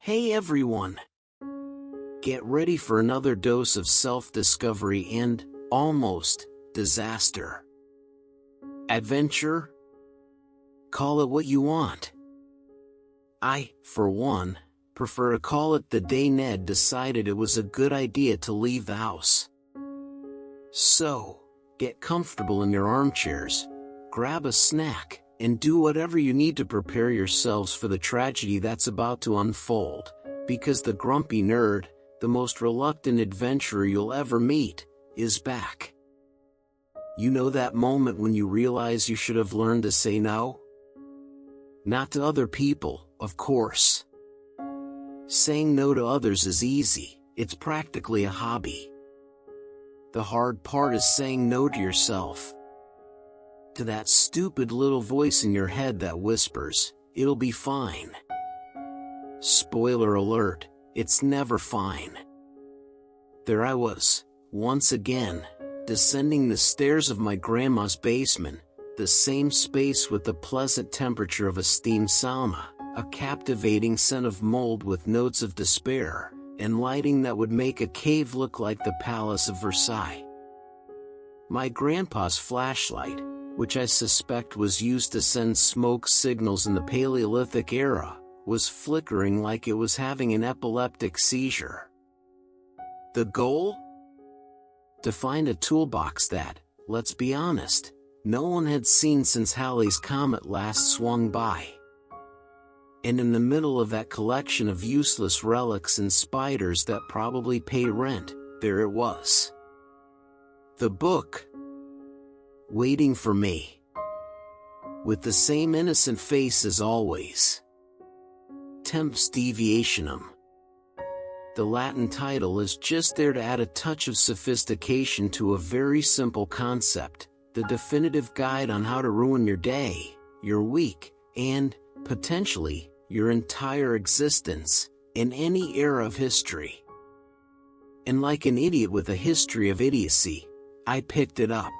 Hey everyone! Get ready for another dose of self-discovery and, almost, disaster. Adventure? Call it what you want. I, for one, prefer to call it the day Ned decided it was a good idea to leave the house. So, get comfortable in your armchairs, grab a snack, and do whatever you need to prepare yourselves for the tragedy that's about to unfold, because the grumpy nerd, the most reluctant adventurer you'll ever meet, is back. You know that moment when you realize you should have learned to say no? Not to other people, of course. Saying no to others is easy, it's practically a hobby. The hard part is saying no to yourself. To that stupid little voice in your head that whispers, "It'll be fine." Spoiler alert, it's never fine. There I was, once again, descending the stairs of my grandma's basement, the same space with the pleasant temperature of a steam sauna, a captivating scent of mold with notes of despair, and lighting that would make a cave look like the Palace of Versailles. My grandpa's flashlight, which I suspect was used to send smoke signals in the Paleolithic era, was flickering like it was having an epileptic seizure. The goal? To find a toolbox that, let's be honest, no one had seen since Halley's Comet last swung by. And in the middle of that collection of useless relics and spiders that probably pay rent, there it was. The book. Waiting for me. With the same innocent face as always. Tempus Deviationum. The Latin title is just there to add a touch of sophistication to a very simple concept, the definitive guide on how to ruin your day, your week, and, potentially, your entire existence, in any era of history. And like an idiot with a history of idiocy, I picked it up.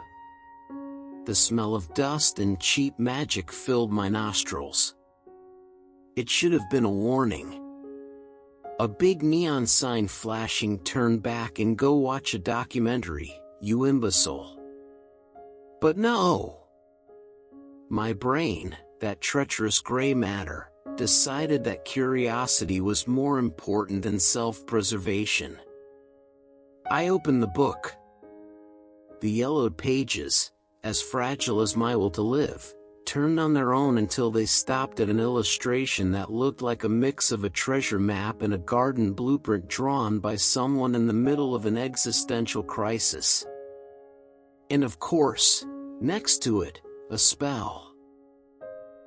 The smell of dust and cheap magic filled my nostrils. It should have been a warning. A big neon sign flashing "Turn back and go watch a documentary, you imbecile." But no! My brain, that treacherous gray matter, decided that curiosity was more important than self-preservation. I opened the book. The yellowed pages, as fragile as my will to live, turned on their own until they stopped at an illustration that looked like a mix of a treasure map and a garden blueprint drawn by someone in the middle of an existential crisis. And of course, next to it, a spell.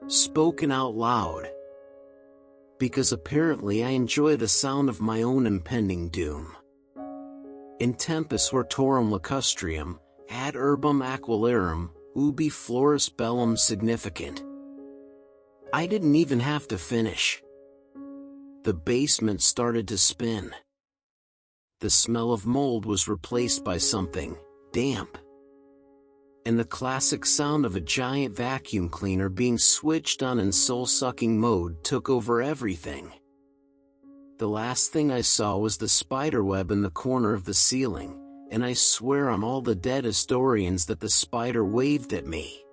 Spoken out loud. Because apparently I enjoy the sound of my own impending doom. In tempus hortorum lacustrium, ad urbum aquilarium, ubi floris bellum significant. I didn't even have to finish. The basement started to spin. The smell of mold was replaced by something damp. And the classic sound of a giant vacuum cleaner being switched on in soul-sucking mode took over everything. The last thing I saw was the spiderweb in the corner of the ceiling, and I swear on all the dead historians that the spider waved at me.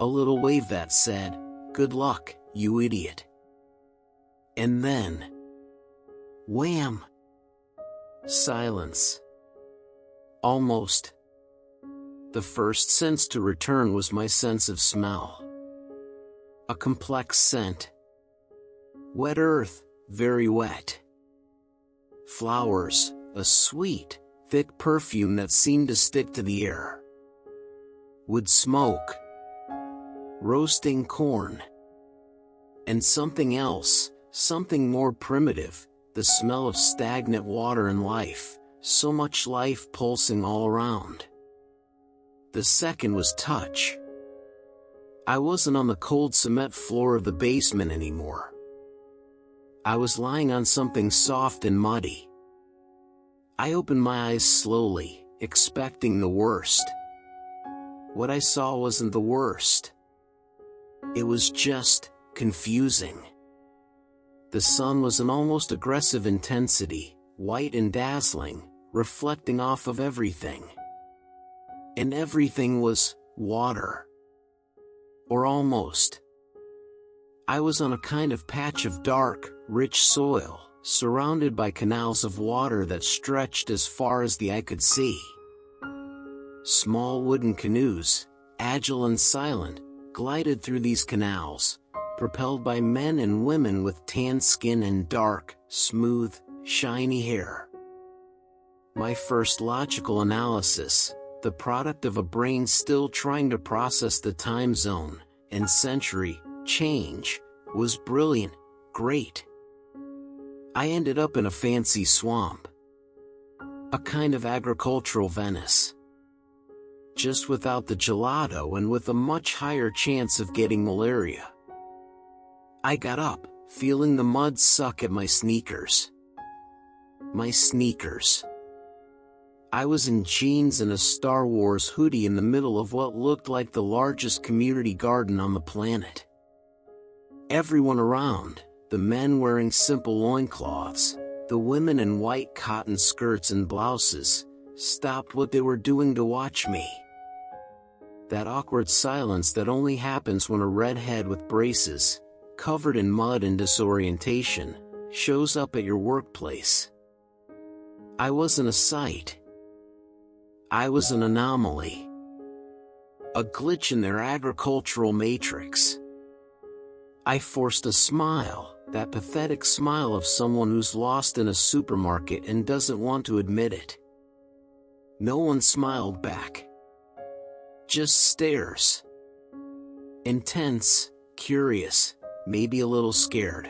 A little wave that said, "Good luck, you idiot." And then, wham! Silence. Almost. The first sense to return was my sense of smell. A complex scent. Wet earth, very wet. Flowers, a sweet, thick perfume that seemed to stick to the air. Wood smoke. Roasting corn. And something else, something more primitive, the smell of stagnant water and life, so much life pulsing all around. The second was touch. I wasn't on the cold cement floor of the basement anymore. I was lying on something soft and muddy. I opened my eyes slowly, expecting the worst. What I saw wasn't the worst. It was just confusing. The sun was an almost aggressive intensity, white and dazzling, reflecting off of everything. And everything was water. Or almost. I was on a kind of patch of dark, rich soil, surrounded by canals of water that stretched as far as the eye could see. Small wooden canoes, agile and silent, glided through these canals, propelled by men and women with tan skin and dark, smooth, shiny hair. My first logical analysis, the product of a brain still trying to process the time zone and century change, was brilliant, great. I ended up in a fancy swamp. A kind of agricultural Venice. Just without the gelato and with a much higher chance of getting malaria. I got up, feeling the mud suck at my sneakers. My sneakers. I was in jeans and a Star Wars hoodie in the middle of what looked like the largest community garden on the planet. Everyone around, the men wearing simple loincloths, the women in white cotton skirts and blouses, stopped what they were doing to watch me. That awkward silence that only happens when a redhead with braces, covered in mud and disorientation, shows up at your workplace. I wasn't a sight. I was an anomaly. A glitch in their agricultural matrix. I forced a smile, that pathetic smile of someone who's lost in a supermarket and doesn't want to admit it. No one smiled back. Just stares. Intense, curious, maybe a little scared.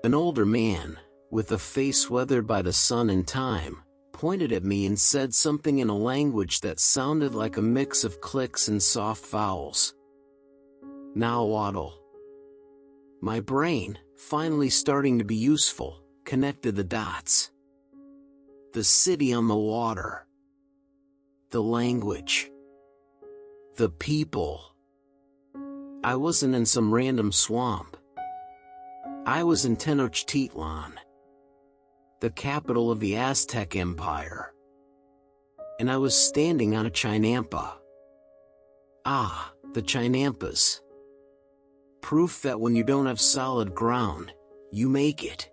An older man, with a face weathered by the sun and time, pointed at me and said something in a language that sounded like a mix of clicks and soft vowels. Nahuatl. My brain, finally starting to be useful, connected the dots. The city on the water. The language. The people. I wasn't in some random swamp. I was in Tenochtitlán, the capital of the Aztec Empire. And I was standing on a chinampa. Ah, the chinampas. Proof that when you don't have solid ground, you make it.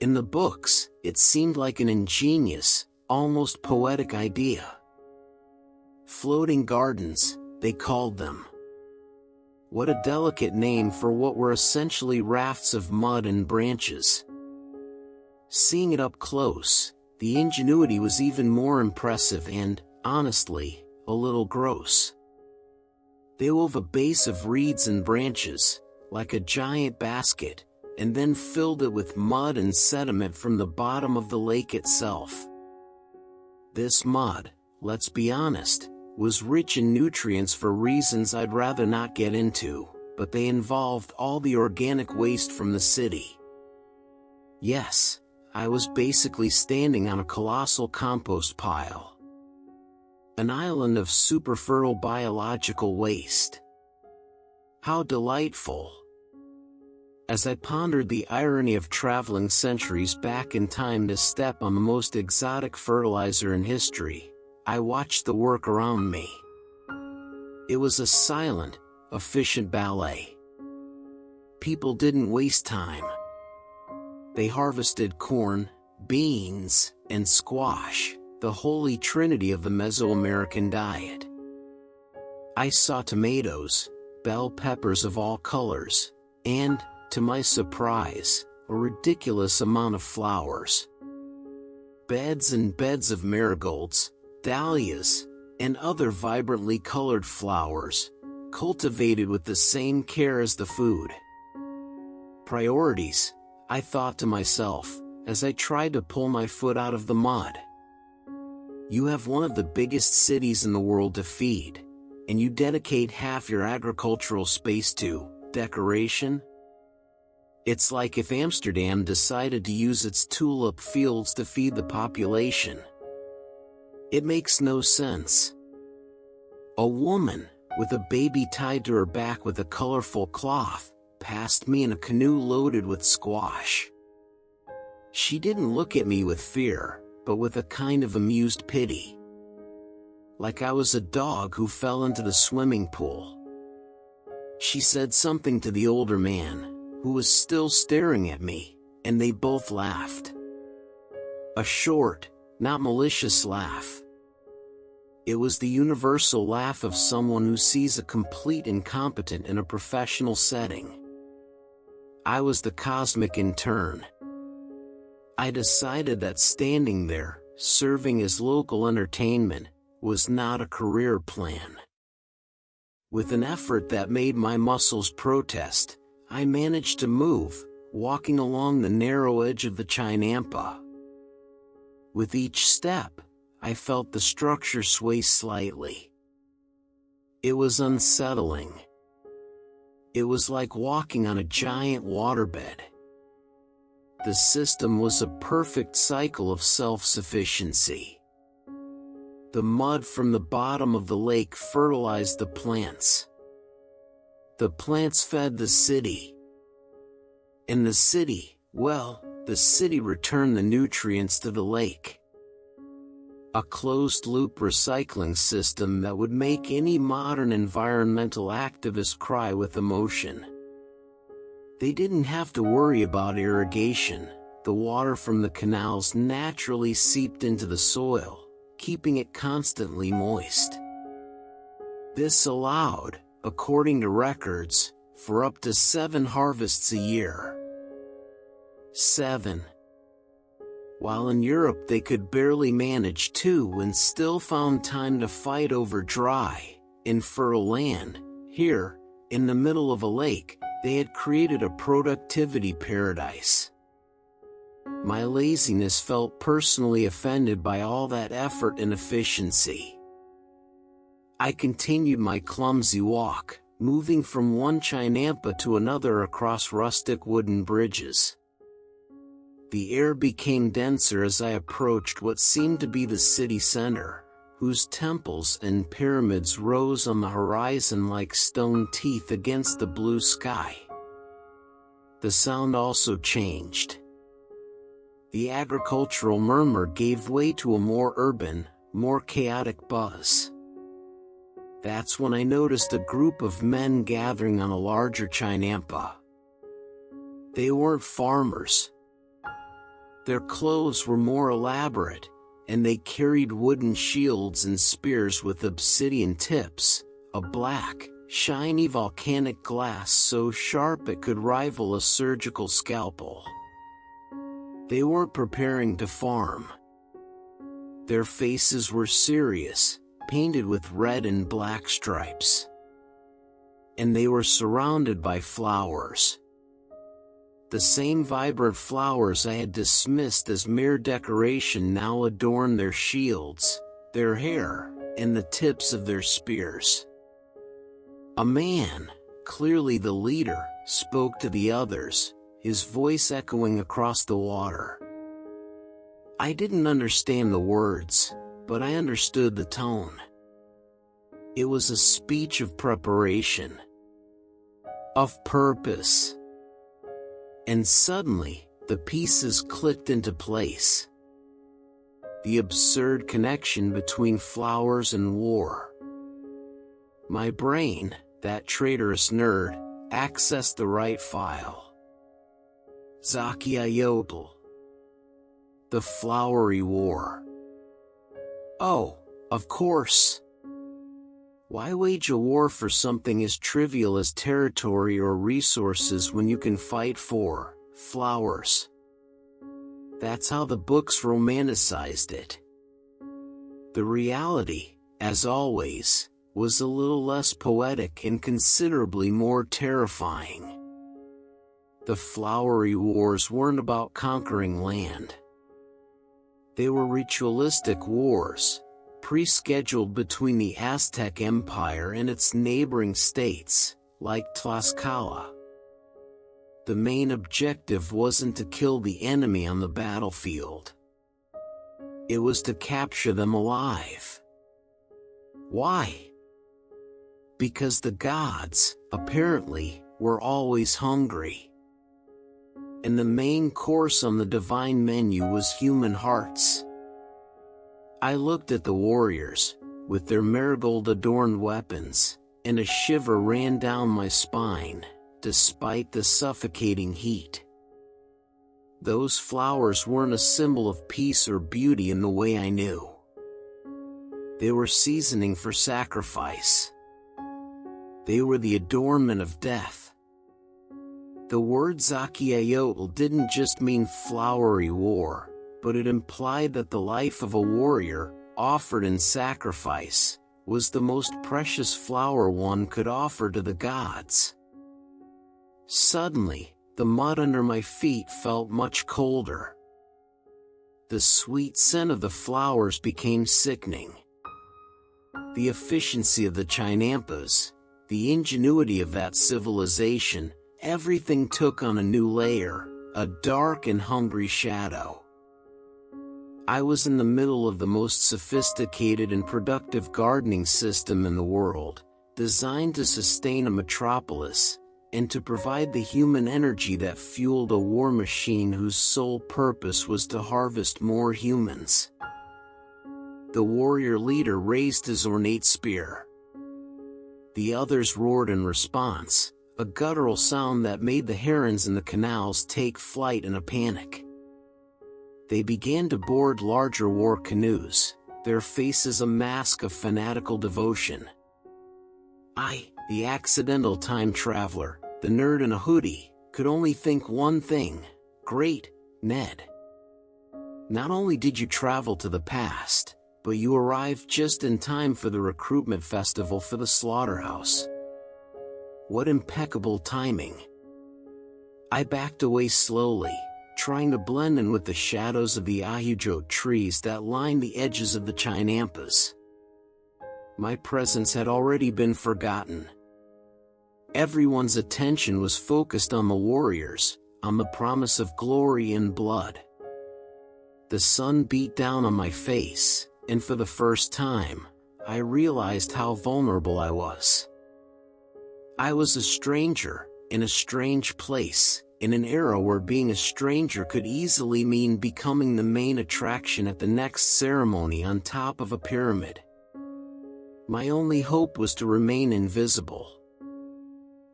In the books, it seemed like an ingenious, almost poetic idea. Floating gardens, they called them. What a delicate name for what were essentially rafts of mud and branches. Seeing it up close, the ingenuity was even more impressive and, honestly, a little gross. They wove a base of reeds and branches, like a giant basket, and then filled it with mud and sediment from the bottom of the lake itself. This mud, let's be honest, was rich in nutrients for reasons I'd rather not get into, but they involved all the organic waste from the city. Yes, I was basically standing on a colossal compost pile. An island of super fertile biological waste. How delightful. As I pondered the irony of traveling centuries back in time to step on the most exotic fertilizer in history, I watched the work around me. It was a silent, efficient ballet. People didn't waste time. They harvested corn, beans, and squash, the holy trinity of the Mesoamerican diet. I saw tomatoes, bell peppers of all colors, and, to my surprise, a ridiculous amount of flowers. Beds and beds of marigolds, dahlias, and other vibrantly colored flowers, cultivated with the same care as the food. Priorities, I thought to myself, as I tried to pull my foot out of the mud. You have one of the biggest cities in the world to feed, and you dedicate half your agricultural space to decoration? It's like if Amsterdam decided to use its tulip fields to feed the population. It makes no sense. A woman, with a baby tied to her back with a colorful cloth, past me in a canoe loaded with squash. She didn't look at me with fear, but with a kind of amused pity. Like I was a dog who fell into the swimming pool. She said something to the older man, who was still staring at me, and they both laughed. A short, not malicious laugh. It was the universal laugh of someone who sees a complete incompetent in a professional setting. I was the cosmic intern. I decided that standing there, serving as local entertainment, was not a career plan. With an effort that made my muscles protest, I managed to move, walking along the narrow edge of the chinampa. With each step, I felt the structure sway slightly. It was unsettling. It was like walking on a giant waterbed. The system was a perfect cycle of self-sufficiency. The mud from the bottom of the lake fertilized the plants. The plants fed the city. And the city, well, the city returned the nutrients to the lake. A closed-loop recycling system that would make any modern environmental activist cry with emotion. They didn't have to worry about irrigation. The water from the canals naturally seeped into the soil, keeping it constantly moist. This allowed, according to records, for up to 7 harvests a year. 7. While in Europe they could barely manage 2 and still found time to fight over dry, infertile land, here, in the middle of a lake, they had created a productivity paradise. My laziness felt personally offended by all that effort and efficiency. I continued my clumsy walk, moving from one chinampa to another across rustic wooden bridges. The air became denser as I approached what seemed to be the city center, whose temples and pyramids rose on the horizon like stone teeth against the blue sky. The sound also changed. The agricultural murmur gave way to a more urban, more chaotic buzz. That's when I noticed a group of men gathering on a larger chinampa. They weren't farmers. Their clothes were more elaborate, and they carried wooden shields and spears with obsidian tips, a black, shiny volcanic glass so sharp it could rival a surgical scalpel. They weren't preparing to farm. Their faces were serious, painted with red and black stripes. And they were surrounded by flowers. The same vibrant flowers I had dismissed as mere decoration now adorned their shields, their hair, and the tips of their spears. A man, clearly the leader, spoke to the others, his voice echoing across the water. I didn't understand the words, but I understood the tone. It was a speech of preparation, of purpose. And suddenly, the pieces clicked into place. The absurd connection between flowers and war. My brain, that traitorous nerd, accessed the right file. Zakia Yodel. The Flowery War. Oh, of course. Why wage a war for something as trivial as territory or resources when you can fight for flowers? That's how the books romanticized it. The reality, as always, was a little less poetic and considerably more terrifying. The flowery wars weren't about conquering land. They were ritualistic wars, pre-scheduled between the Aztec Empire and its neighboring states, like Tlaxcala. The main objective wasn't to kill the enemy on the battlefield. It was to capture them alive. Why? Because the gods, apparently, were always hungry. And the main course on the divine menu was human hearts. I looked at the warriors, with their marigold-adorned weapons, and a shiver ran down my spine, despite the suffocating heat. Those flowers weren't a symbol of peace or beauty in the way I knew. They were seasoning for sacrifice. They were the adornment of death. The word Zakiayotl didn't just mean flowery war, but it implied that the life of a warrior, offered in sacrifice, was the most precious flower one could offer to the gods. Suddenly, the mud under my feet felt much colder. The sweet scent of the flowers became sickening. The efficiency of the Chinampas, the ingenuity of that civilization, everything took on a new layer, a dark and hungry shadow. I was in the middle of the most sophisticated and productive gardening system in the world, designed to sustain a metropolis, and to provide the human energy that fueled a war machine whose sole purpose was to harvest more humans. The warrior leader raised his ornate spear. The others roared in response, a guttural sound that made the herons in the canals take flight in a panic. They began to board larger war canoes, their faces a mask of fanatical devotion. I, the accidental time traveler, the nerd in a hoodie, could only think one thing: great, Ned. Not only did you travel to the past, but you arrived just in time for the recruitment festival for the slaughterhouse. What impeccable timing. I backed away slowly, trying to blend in with the shadows of the ahujo trees that lined the edges of the Chinampas. My presence had already been forgotten. Everyone's attention was focused on the warriors, on the promise of glory and blood. The sun beat down on my face, and for the first time, I realized how vulnerable I was. I was a stranger, in a strange place, in an era where being a stranger could easily mean becoming the main attraction at the next ceremony on top of a pyramid. My only hope was to remain invisible.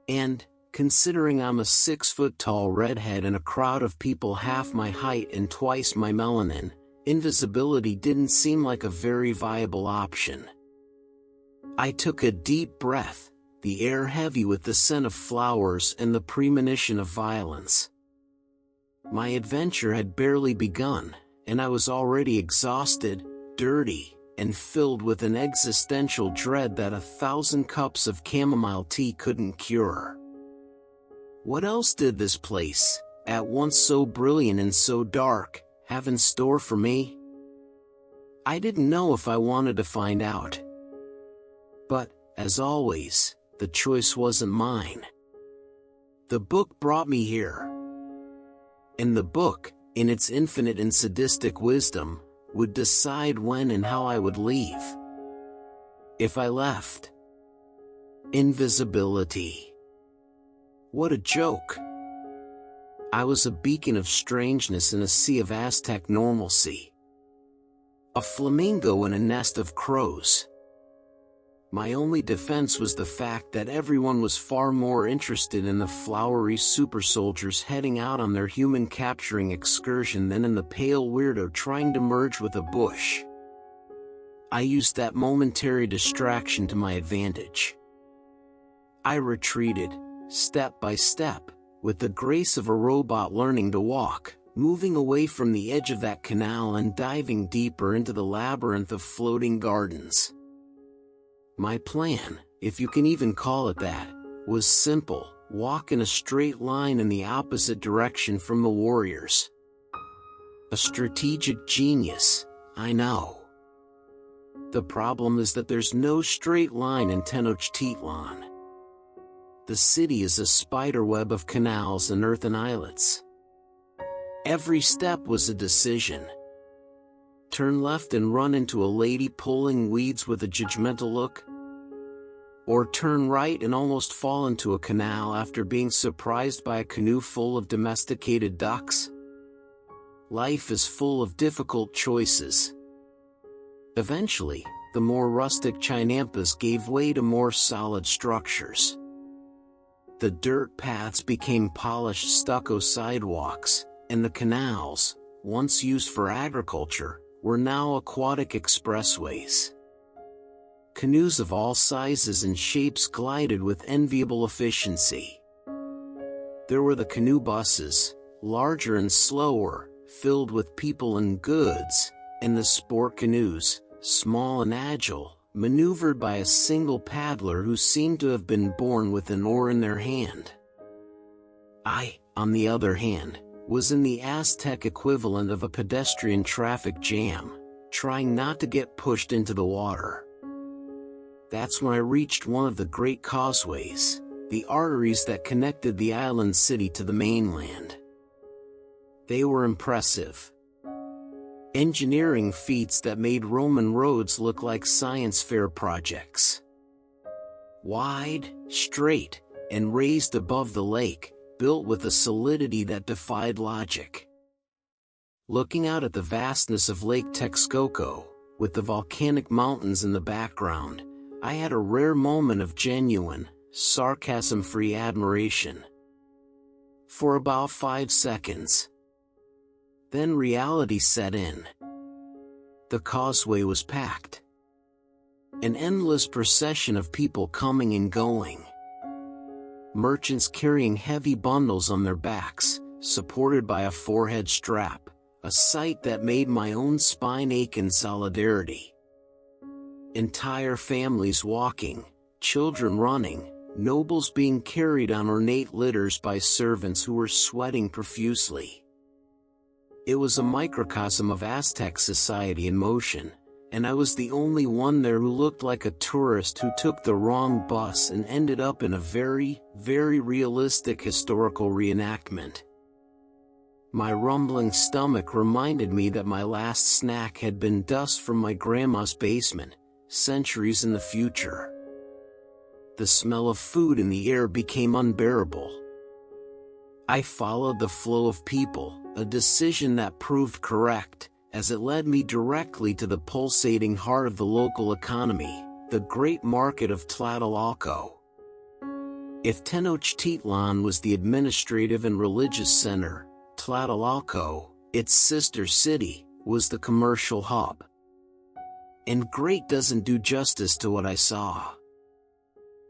And, considering I'm a 6-foot-tall redhead in a crowd of people half my height and twice my melanin, invisibility didn't seem like a very viable option. I took a deep breath, the air heavy with the scent of flowers and the premonition of violence. My adventure had barely begun, and I was already exhausted, dirty, and filled with an existential dread that 1,000 cups of chamomile tea couldn't cure. What else did this place, at once so brilliant and so dark, have in store for me? I didn't know if I wanted to find out. But, as always, the choice wasn't mine. The book brought me here. And the book, in its infinite and sadistic wisdom, would decide when and how I would leave. If I left. Invisibility. What a joke. I was a beacon of strangeness in a sea of Aztec normalcy. A flamingo in a nest of crows. My only defense was the fact that everyone was far more interested in the flowery super soldiers heading out on their human capturing excursion than in the pale weirdo trying to merge with a bush. I used that momentary distraction to my advantage. I retreated, step by step, with the grace of a robot learning to walk, moving away from the edge of that canal and diving deeper into the labyrinth of floating gardens. My plan, if you can even call it that, was simple: walk in a straight line in the opposite direction from the warriors. A strategic genius, I know. The problem is that there's no straight line in Tenochtitlán. The city is a spiderweb of canals and earthen islets. Every step was a decision. Turn left and run into a lady pulling weeds with a judgmental look? Or turn right and almost fall into a canal after being surprised by a canoe full of domesticated ducks? Life is full of difficult choices. Eventually, the more rustic chinampas gave way to more solid structures. The dirt paths became polished stucco sidewalks, and the canals, once used for agriculture, were now aquatic expressways. Canoes of all sizes and shapes glided with enviable efficiency. There were the canoe buses, larger and slower, filled with people and goods, and the sport canoes, small and agile, maneuvered by a single paddler who seemed to have been born with an oar in their hand. I, on the other hand, was in the Aztec equivalent of a pedestrian traffic jam, trying not to get pushed into the water. That's when I reached one of the great causeways, the arteries that connected the island city to the mainland. They were impressive. Engineering feats that made Roman roads look like science fair projects. Wide, straight, and raised above the lake, built with a solidity that defied logic. Looking out at the vastness of Lake Texcoco, with the volcanic mountains in the background, I had a rare moment of genuine, sarcasm-free admiration. For about 5 seconds. Then reality set in. The causeway was packed. An endless procession of people coming and going. Merchants carrying heavy bundles on their backs, supported by a forehead strap, a sight that made my own spine ache in solidarity. Entire families walking, children running, nobles being carried on ornate litters by servants who were sweating profusely. It was a microcosm of Aztec society in motion, and I was the only one there who looked like a tourist who took the wrong bus and ended up in a very, very realistic historical reenactment. My rumbling stomach reminded me that my last snack had been dust from my grandma's basement, centuries in the future. The smell of food in the air became unbearable. I followed the flow of people, a decision that proved correct, as it led me directly to the pulsating heart of the local economy, the great market of Tlatelolco. If Tenochtitlán was the administrative and religious center, Tlatelolco, its sister city, was the commercial hub. And great doesn't do justice to what I saw.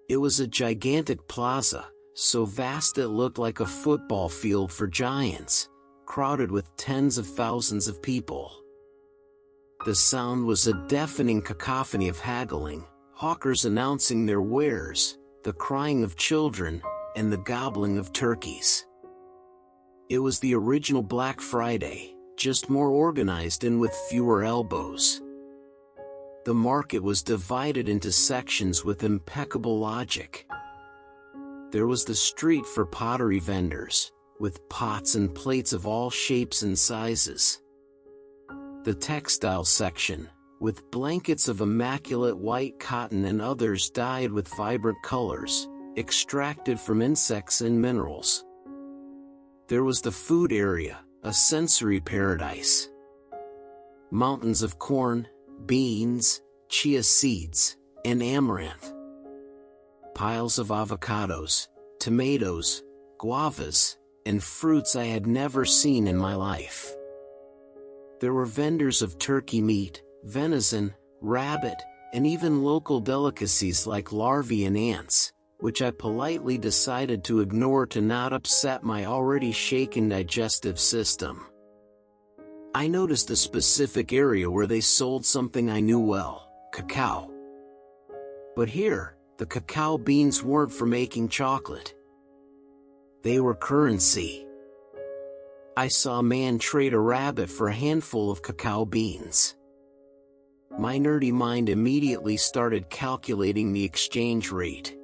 It was a gigantic plaza, so vast it looked like a football field for giants, crowded with tens of thousands of people. The sound was a deafening cacophony of haggling, hawkers announcing their wares, the crying of children, and the gobbling of turkeys. It was the original Black Friday, just more organized and with fewer elbows. The market was divided into sections with impeccable logic. There was the street for pottery vendors, with pots and plates of all shapes and sizes. The textile section, with blankets of immaculate white cotton and others dyed with vibrant colors, extracted from insects and minerals. There was the food area, a sensory paradise. Mountains of corn, beans, chia seeds, and amaranth. Piles of avocados, tomatoes, guavas, and fruits I had never seen in my life. There were vendors of turkey meat, venison, rabbit, and even local delicacies like larvae and ants, which I politely decided to ignore to not upset my already shaken digestive system. I noticed a specific area where they sold something I knew well, cacao. But here, the cacao beans weren't for making chocolate. They were currency. I saw a man trade a rabbit for a handful of cacao beans. My nerdy mind immediately started calculating the exchange rate.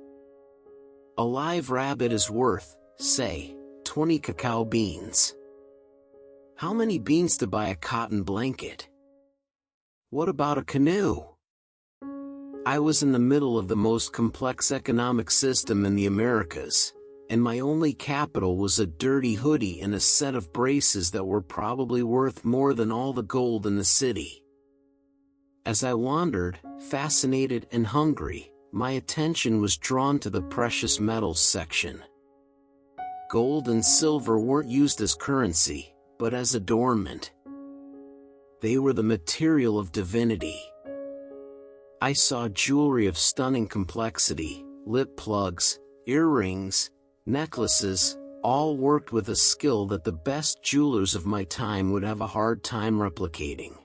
A live rabbit is worth, say, 20 cacao beans. How many beans to buy a cotton blanket? What about a canoe? I was in the middle of the most complex economic system in the Americas, and my only capital was a dirty hoodie and a set of braces that were probably worth more than all the gold in the city. As I wandered, fascinated and hungry, my attention was drawn to the precious metals section. Gold and silver weren't used as currency, but as adornment. They were the material of divinity. I saw jewelry of stunning complexity, lip plugs, earrings, necklaces, all worked with a skill that the best jewelers of my time would have a hard time replicating.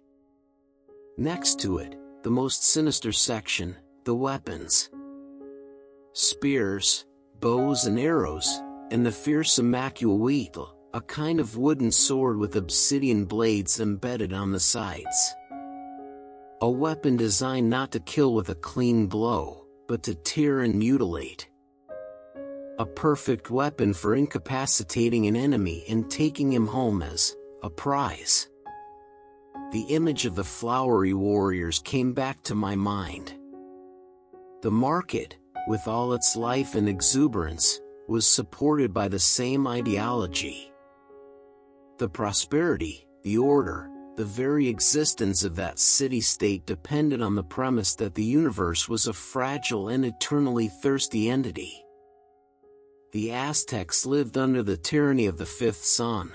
Next to it, the most sinister section, the weapons. Spears, bows and arrows, and the fearsome macuahuitl, a kind of wooden sword with obsidian blades embedded on the sides. A weapon designed not to kill with a clean blow, but to tear and mutilate. A perfect weapon for incapacitating an enemy and taking him home as a prize. The image of the flowery warriors came back to my mind. The market, with all its life and exuberance, was supported by the same ideology. The prosperity, the order, the very existence of that city-state depended on the premise that the universe was a fragile and eternally thirsty entity. The Aztecs lived under the tyranny of the fifth sun.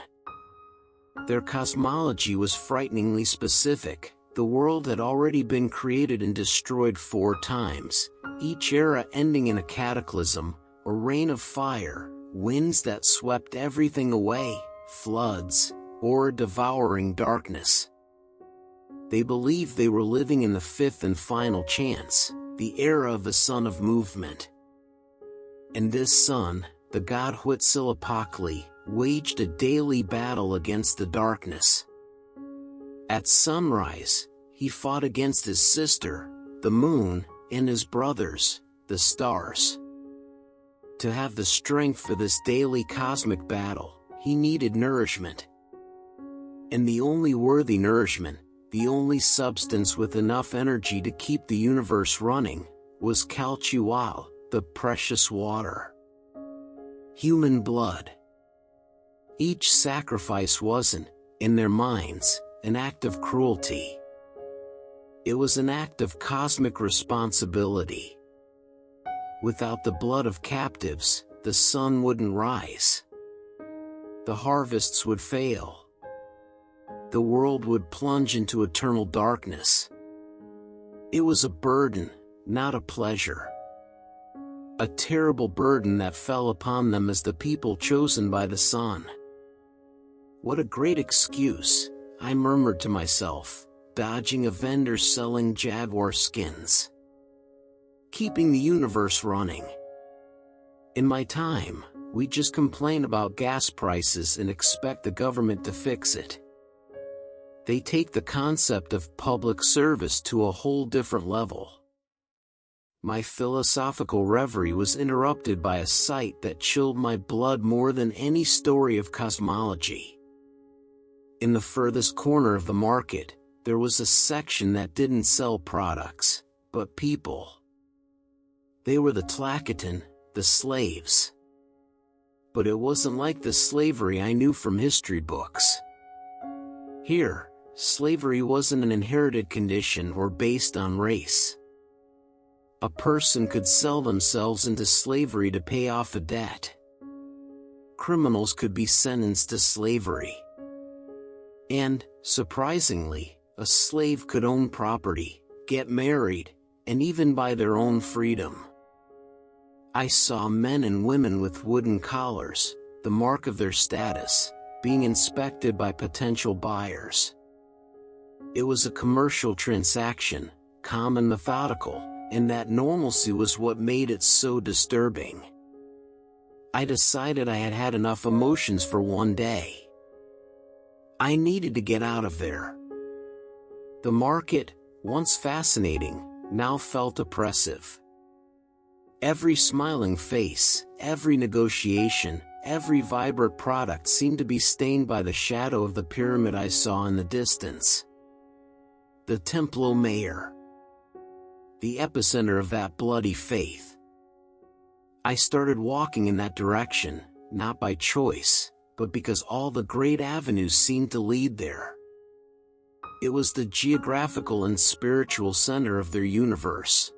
Their cosmology was frighteningly specific. The world had already been created and destroyed 4 times, each era ending in a cataclysm, a rain of fire, winds that swept everything away, floods, or a devouring darkness. They believed they were living in the 5th and final chance, the era of the sun of movement. And this sun, the god Huitzilopochtli, waged a daily battle against the darkness. At sunrise, he fought against his sister, the moon, and his brothers, the stars. To have the strength for this daily cosmic battle, he needed nourishment. And the only worthy nourishment, the only substance with enough energy to keep the universe running, was calcium, the precious water. Human blood. Each sacrifice wasn't, in their minds, an act of cruelty. It was an act of cosmic responsibility. Without the blood of captives, the sun wouldn't rise. The harvests would fail. The world would plunge into eternal darkness. It was a burden, not a pleasure. A terrible burden that fell upon them as the people chosen by the sun. What a great excuse, I murmured to myself, dodging a vendor selling jaguar skins. Keeping the universe running. In my time, we just complain about gas prices and expect the government to fix it. They take the concept of public service to a whole different level. My philosophical reverie was interrupted by a sight that chilled my blood more than any story of cosmology. In the furthest corner of the market, there was a section that didn't sell products, but people. They were the Tlacotin, the slaves. But it wasn't like the slavery I knew from history books. Here, slavery wasn't an inherited condition or based on race. A person could sell themselves into slavery to pay off a debt. Criminals could be sentenced to slavery. And, surprisingly, a slave could own property, get married, and even buy their own freedom. I saw men and women with wooden collars, the mark of their status, being inspected by potential buyers. It was a commercial transaction, calm and methodical, and that normalcy was what made it so disturbing. I decided I had had enough emotions for one day. I needed to get out of there. The market, once fascinating, now felt oppressive. Every smiling face, every negotiation, every vibrant product seemed to be stained by the shadow of the pyramid I saw in the distance. The Templo Mayor. the epicenter of that bloody faith. I started walking in that direction, not by choice, but because all the great avenues seemed to lead there. It was the geographical and spiritual center of their universe.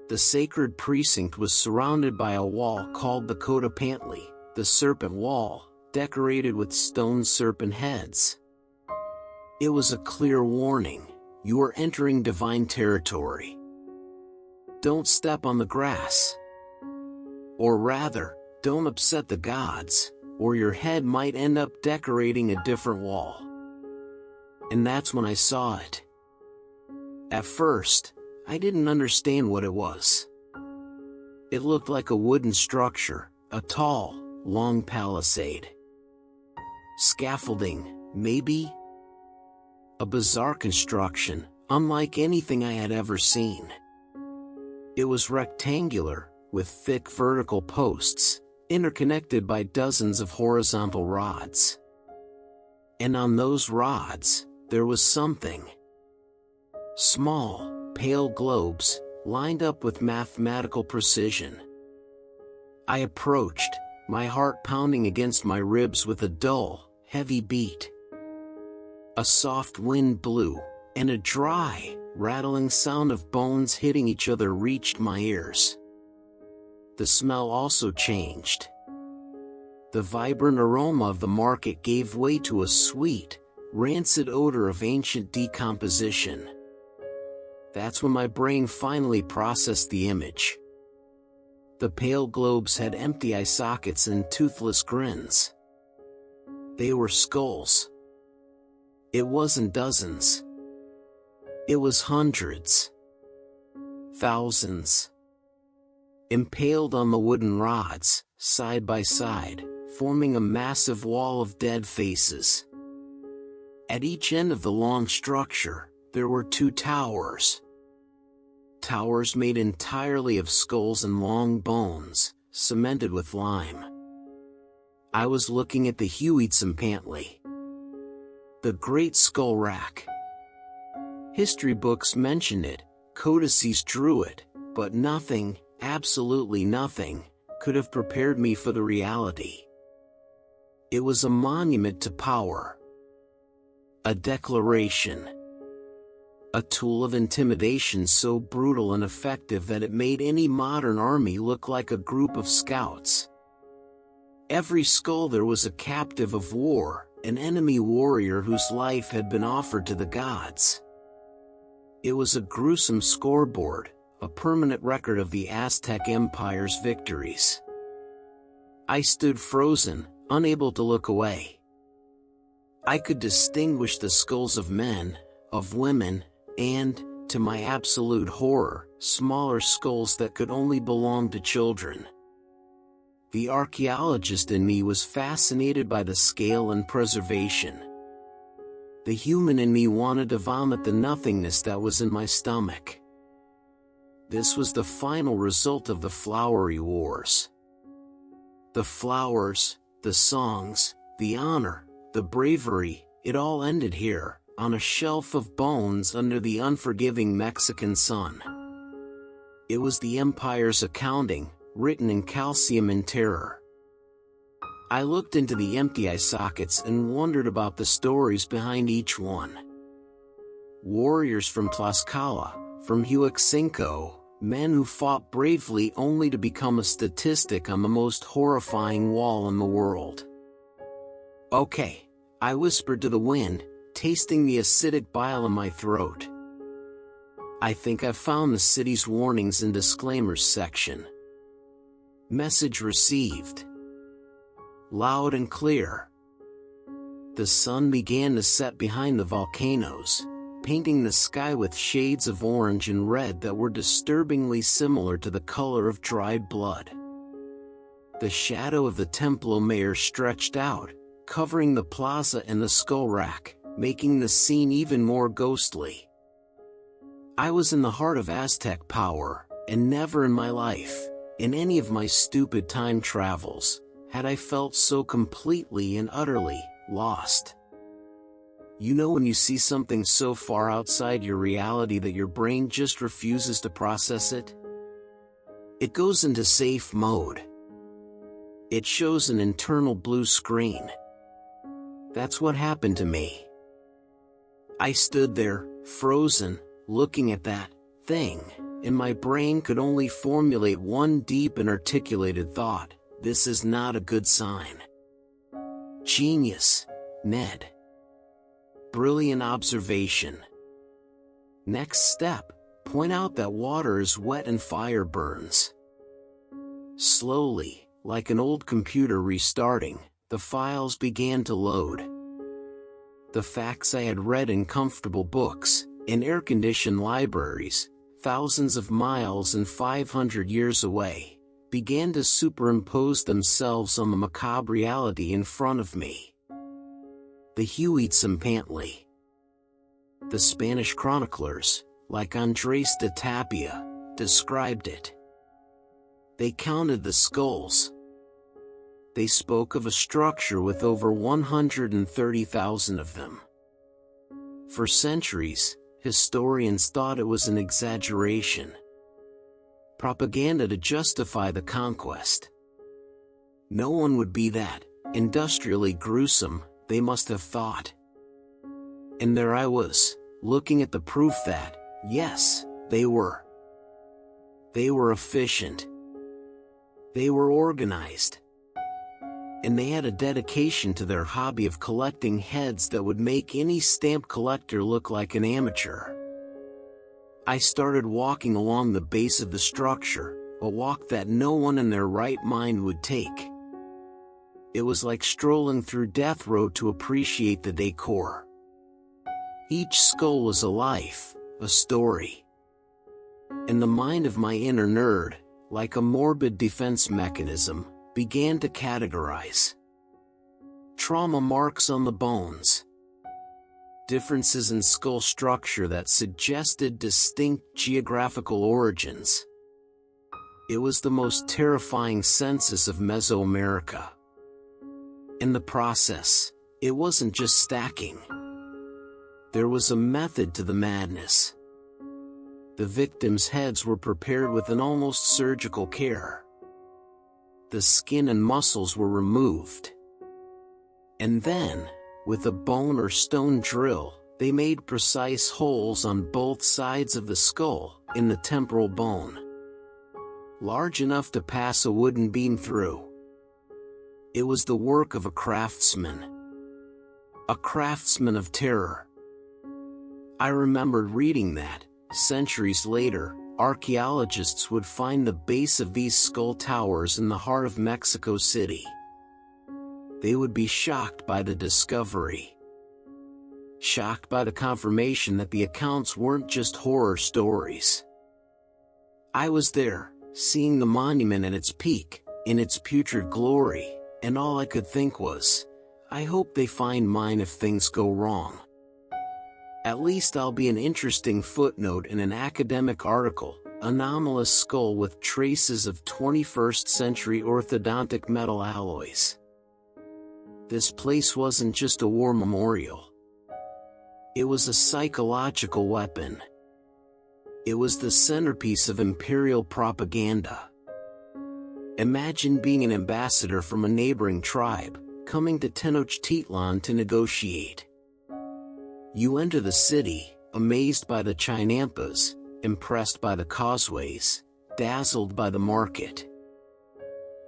The sacred precinct was surrounded by a wall called the Cotapantli, the serpent wall, decorated with stone serpent heads. It was a clear warning: you are entering divine territory. Don't step on the grass. Or rather, don't upset the gods, or your head might end up decorating a different wall. And that's when I saw it. At first, I didn't understand what it was. It looked like a wooden structure, a tall, long palisade. Scaffolding, maybe? A bizarre construction, unlike anything I had ever seen. It was rectangular, with thick vertical posts, interconnected by dozens of horizontal rods. And on those rods, there was something. Small, pale globes, lined up with mathematical precision. I approached, my heart pounding against my ribs with a dull, heavy beat. A soft wind blew, and a dry, rattling sound of bones hitting each other reached my ears. The smell also changed. The vibrant aroma of the market gave way to a sweet, rancid odor of ancient decomposition. That's when my brain finally processed the image. The pale globes had empty eye sockets and toothless grins. They were skulls. It wasn't dozens. It was hundreds. Thousands. Impaled on the wooden rods, side by side, forming a massive wall of dead faces. At each end of the long structure, there were two towers. Towers made entirely of skulls and long bones, cemented with lime. I was looking at the Headfirst, the Great Skull Rack. History books mention it, codices drew it, but nothing, absolutely nothing, could have prepared me for the reality. It was a monument to power. A declaration. A tool of intimidation so brutal and effective that it made any modern army look like a group of scouts. Every skull there was a captive of war, an enemy warrior whose life had been offered to the gods. It was a gruesome scoreboard, a permanent record of the Aztec Empire's victories. I stood frozen, unable to look away. I could distinguish the skulls of men, of women, and, to my absolute horror, smaller skulls that could only belong to children. The archaeologist in me was fascinated by the scale and preservation. The human in me wanted to vomit the nothingness that was in my stomach. This was the final result of the flowery wars. The flowers, the songs, the honor, the bravery, it all ended here, on a shelf of bones under the unforgiving Mexican sun. It was the Empire's accounting, written in calcium and terror. I looked into the empty eye sockets and wondered about the stories behind each one. Warriors from Tlaxcala, from Huexinco, men who fought bravely only to become a statistic on the most horrifying wall in the world. Okay, I whispered to the wind, tasting the acidic bile in my throat. I think I've found the city's warnings and disclaimers section. Message received. Loud and clear. The sun began to set behind the volcanoes, painting the sky with shades of orange and red that were disturbingly similar to the color of dried blood. The shadow of the Templo Mayor stretched out, covering the plaza and the skull rack, making the scene even more ghostly. I was in the heart of Aztec power, and never in my life, in any of my stupid time travels, had I felt so completely and utterly lost. You know when you see something so far outside your reality that your brain just refuses to process it? It goes into safe mode. It shows an internal blue screen. That's what happened to me. I stood there, frozen, looking at that thing, and my brain could only formulate one deep and articulated thought: this is not a good sign. Genius, Ned. Brilliant observation. Next step, point out that water is wet and fire burns. Slowly, like an old computer restarting, the files began to load. The facts I had read in comfortable books, in air-conditioned libraries, thousands of miles and 500 years away, began to superimpose themselves on the macabre reality in front of me. The Huitzilopochtli. The Spanish chroniclers, like Andrés de Tapia, described it. They counted the skulls. They spoke of a structure with over 130,000 of them. For centuries, historians thought it was an exaggeration. Propaganda to justify the conquest. No one would be that industrially gruesome, they must have thought. And there I was, looking at the proof that, yes, they were. They were efficient. They were organized. And they had a dedication to their hobby of collecting heads that would make any stamp collector look like an amateur. I started walking along the base of the structure, a walk that no one in their right mind would take. It was like strolling through death row to appreciate the decor. Each skull was a life, a story. And the mind of my inner nerd, like a morbid defense mechanism, began to categorize. Trauma marks on the bones. Differences in skull structure that suggested distinct geographical origins. It was the most terrifying census of Mesoamerica. In the process, it wasn't just stacking. There was a method to the madness. The victims' heads were prepared with an almost surgical care. The skin and muscles were removed. And then, with a bone or stone drill, they made precise holes on both sides of the skull, in the temporal bone. Large enough to pass a wooden beam through. It was the work of a craftsman. A craftsman of terror. I remembered reading that, centuries later, archaeologists would find the base of these skull towers in the heart of Mexico City. They would be shocked by the discovery. Shocked by the confirmation that the accounts weren't just horror stories. I was there, seeing the monument at its peak, in its putrid glory, and all I could think was, I hope they find mine if things go wrong. At least I'll be an interesting footnote in an academic article, anomalous skull with traces of 21st century orthodontic metal alloys. This place wasn't just a war memorial. It was a psychological weapon. It was the centerpiece of imperial propaganda. Imagine being an ambassador from a neighboring tribe, coming to Tenochtitlán to negotiate. You enter the city, amazed by the chinampas, impressed by the causeways, dazzled by the market.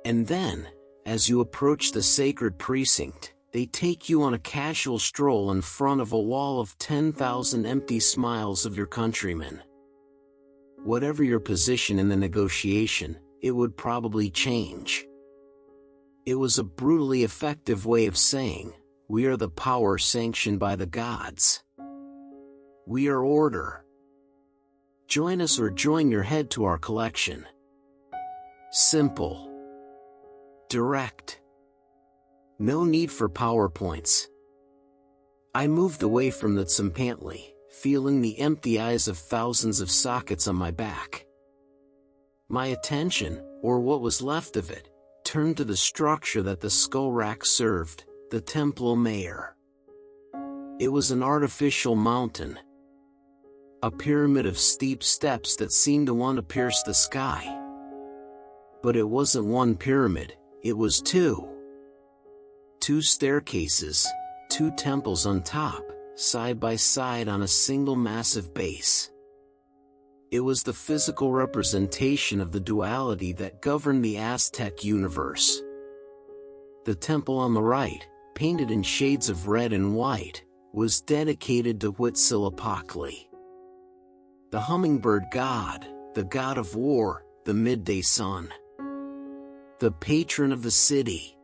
And then, as you approach the sacred precinct, they take you on a casual stroll in front of a wall of 10,000 empty smiles of your countrymen. Whatever your position in the negotiation, it would probably change. It was a brutally effective way of saying, we are the power sanctioned by the gods. We are order. Join us or join your head to our collection. Simple. Direct. No need for PowerPoints. I moved away from the Tzompantli, feeling the empty eyes of thousands of sockets on my back. My attention, or what was left of it, turned to the structure that the skull rack served, the Templo Mayor. It was an artificial mountain. A pyramid of steep steps that seemed to want to pierce the sky. But it wasn't one pyramid, it was two. Two staircases, two temples on top, side by side on a single massive base. It was the physical representation of the duality that governed the Aztec universe. The temple on the right, painted in shades of red and white, was dedicated to Huitzilopochtli, the hummingbird god, the god of war, the midday sun, the patron of the city,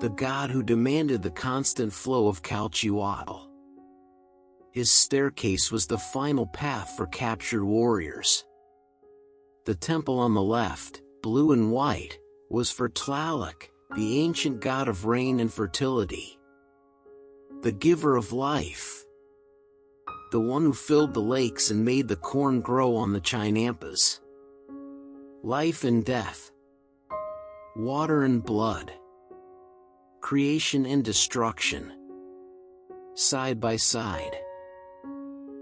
the god who demanded the constant flow of Calcihuatl. His staircase was the final path for captured warriors. The temple on the left, blue and white, was for Tlaloc, the ancient god of rain and fertility, the giver of life, the one who filled the lakes and made the corn grow on the Chinampas. Life and death, water and blood, creation and destruction, side by side.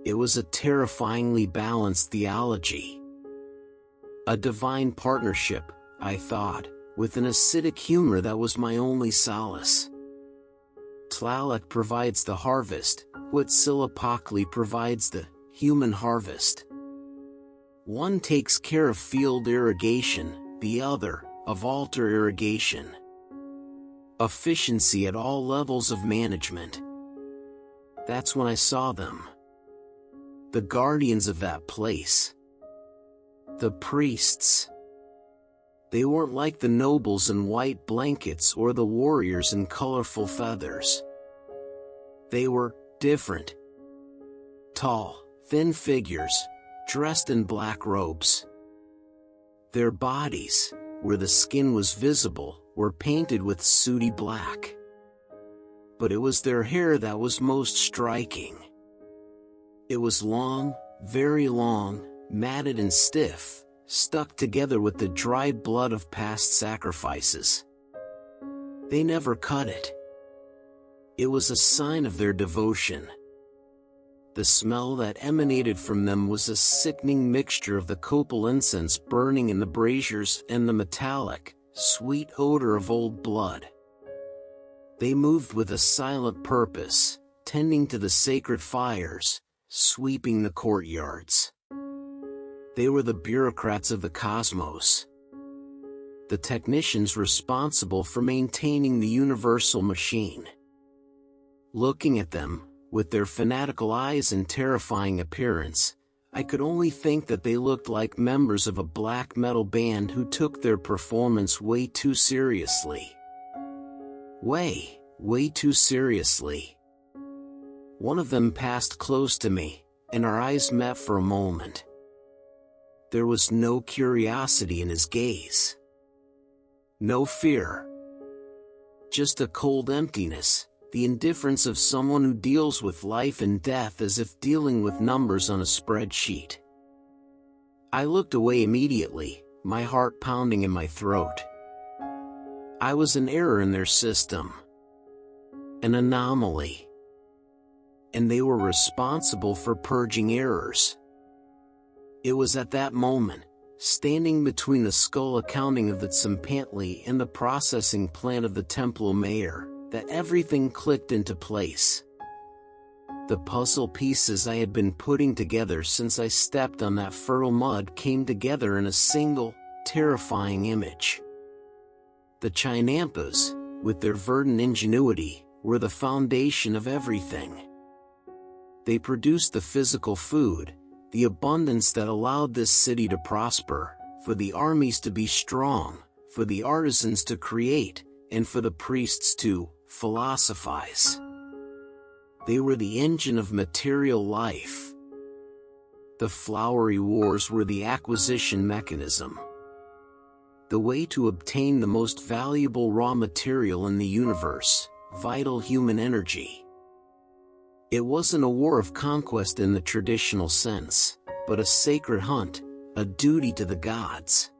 It was a terrifyingly balanced theology. A divine partnership, I thought, with an acidic humor that was my only solace. Tlaloc provides the harvest, Huitzilopochtli provides the human harvest. One takes care of field irrigation, the other, of altar irrigation. Efficiency at all levels of management. That's when I saw them. The guardians of that place. The priests. They weren't like the nobles in white blankets or the warriors in colorful feathers. They were different. Tall, thin figures, dressed in black robes. Their bodies, where the skin was visible, were painted with sooty black. But it was their hair that was most striking. It was long, very long, matted and stiff, stuck together with the dried blood of past sacrifices. They never cut it. It was a sign of their devotion. The smell that emanated from them was a sickening mixture of the copal incense burning in the braziers and the metallic, sweet odor of old blood. They moved with a silent purpose, tending to the sacred fires, sweeping the courtyards. They were the bureaucrats of the cosmos. The technicians responsible for maintaining the universal machine. Looking at them, with their fanatical eyes and terrifying appearance, I could only think that they looked like members of a black metal band who took their performance way too seriously. Way too seriously. One of them passed close to me, and our eyes met for a moment. There was no curiosity in his gaze. No fear. Just a cold emptiness, the indifference of someone who deals with life and death as if dealing with numbers on a spreadsheet. I looked away immediately, my heart pounding in my throat. I was an error in their system. An anomaly. And they were responsible for purging errors. It was at that moment, standing between the skull accounting of the Tzompantli and the processing plant of the Templo Mayor, that everything clicked into place. The puzzle pieces I had been putting together since I stepped on that fertile mud came together in a single, terrifying image. The Chinampas, with their verdant ingenuity, were the foundation of everything. They produced the physical food, the abundance that allowed this city to prosper, for the armies to be strong, for the artisans to create, and for the priests to philosophize. They were the engine of material life. The flowery wars were the acquisition mechanism. The way to obtain the most valuable raw material in the universe, vital human energy. It wasn't a war of conquest in the traditional sense, but a sacred hunt, a duty to the gods.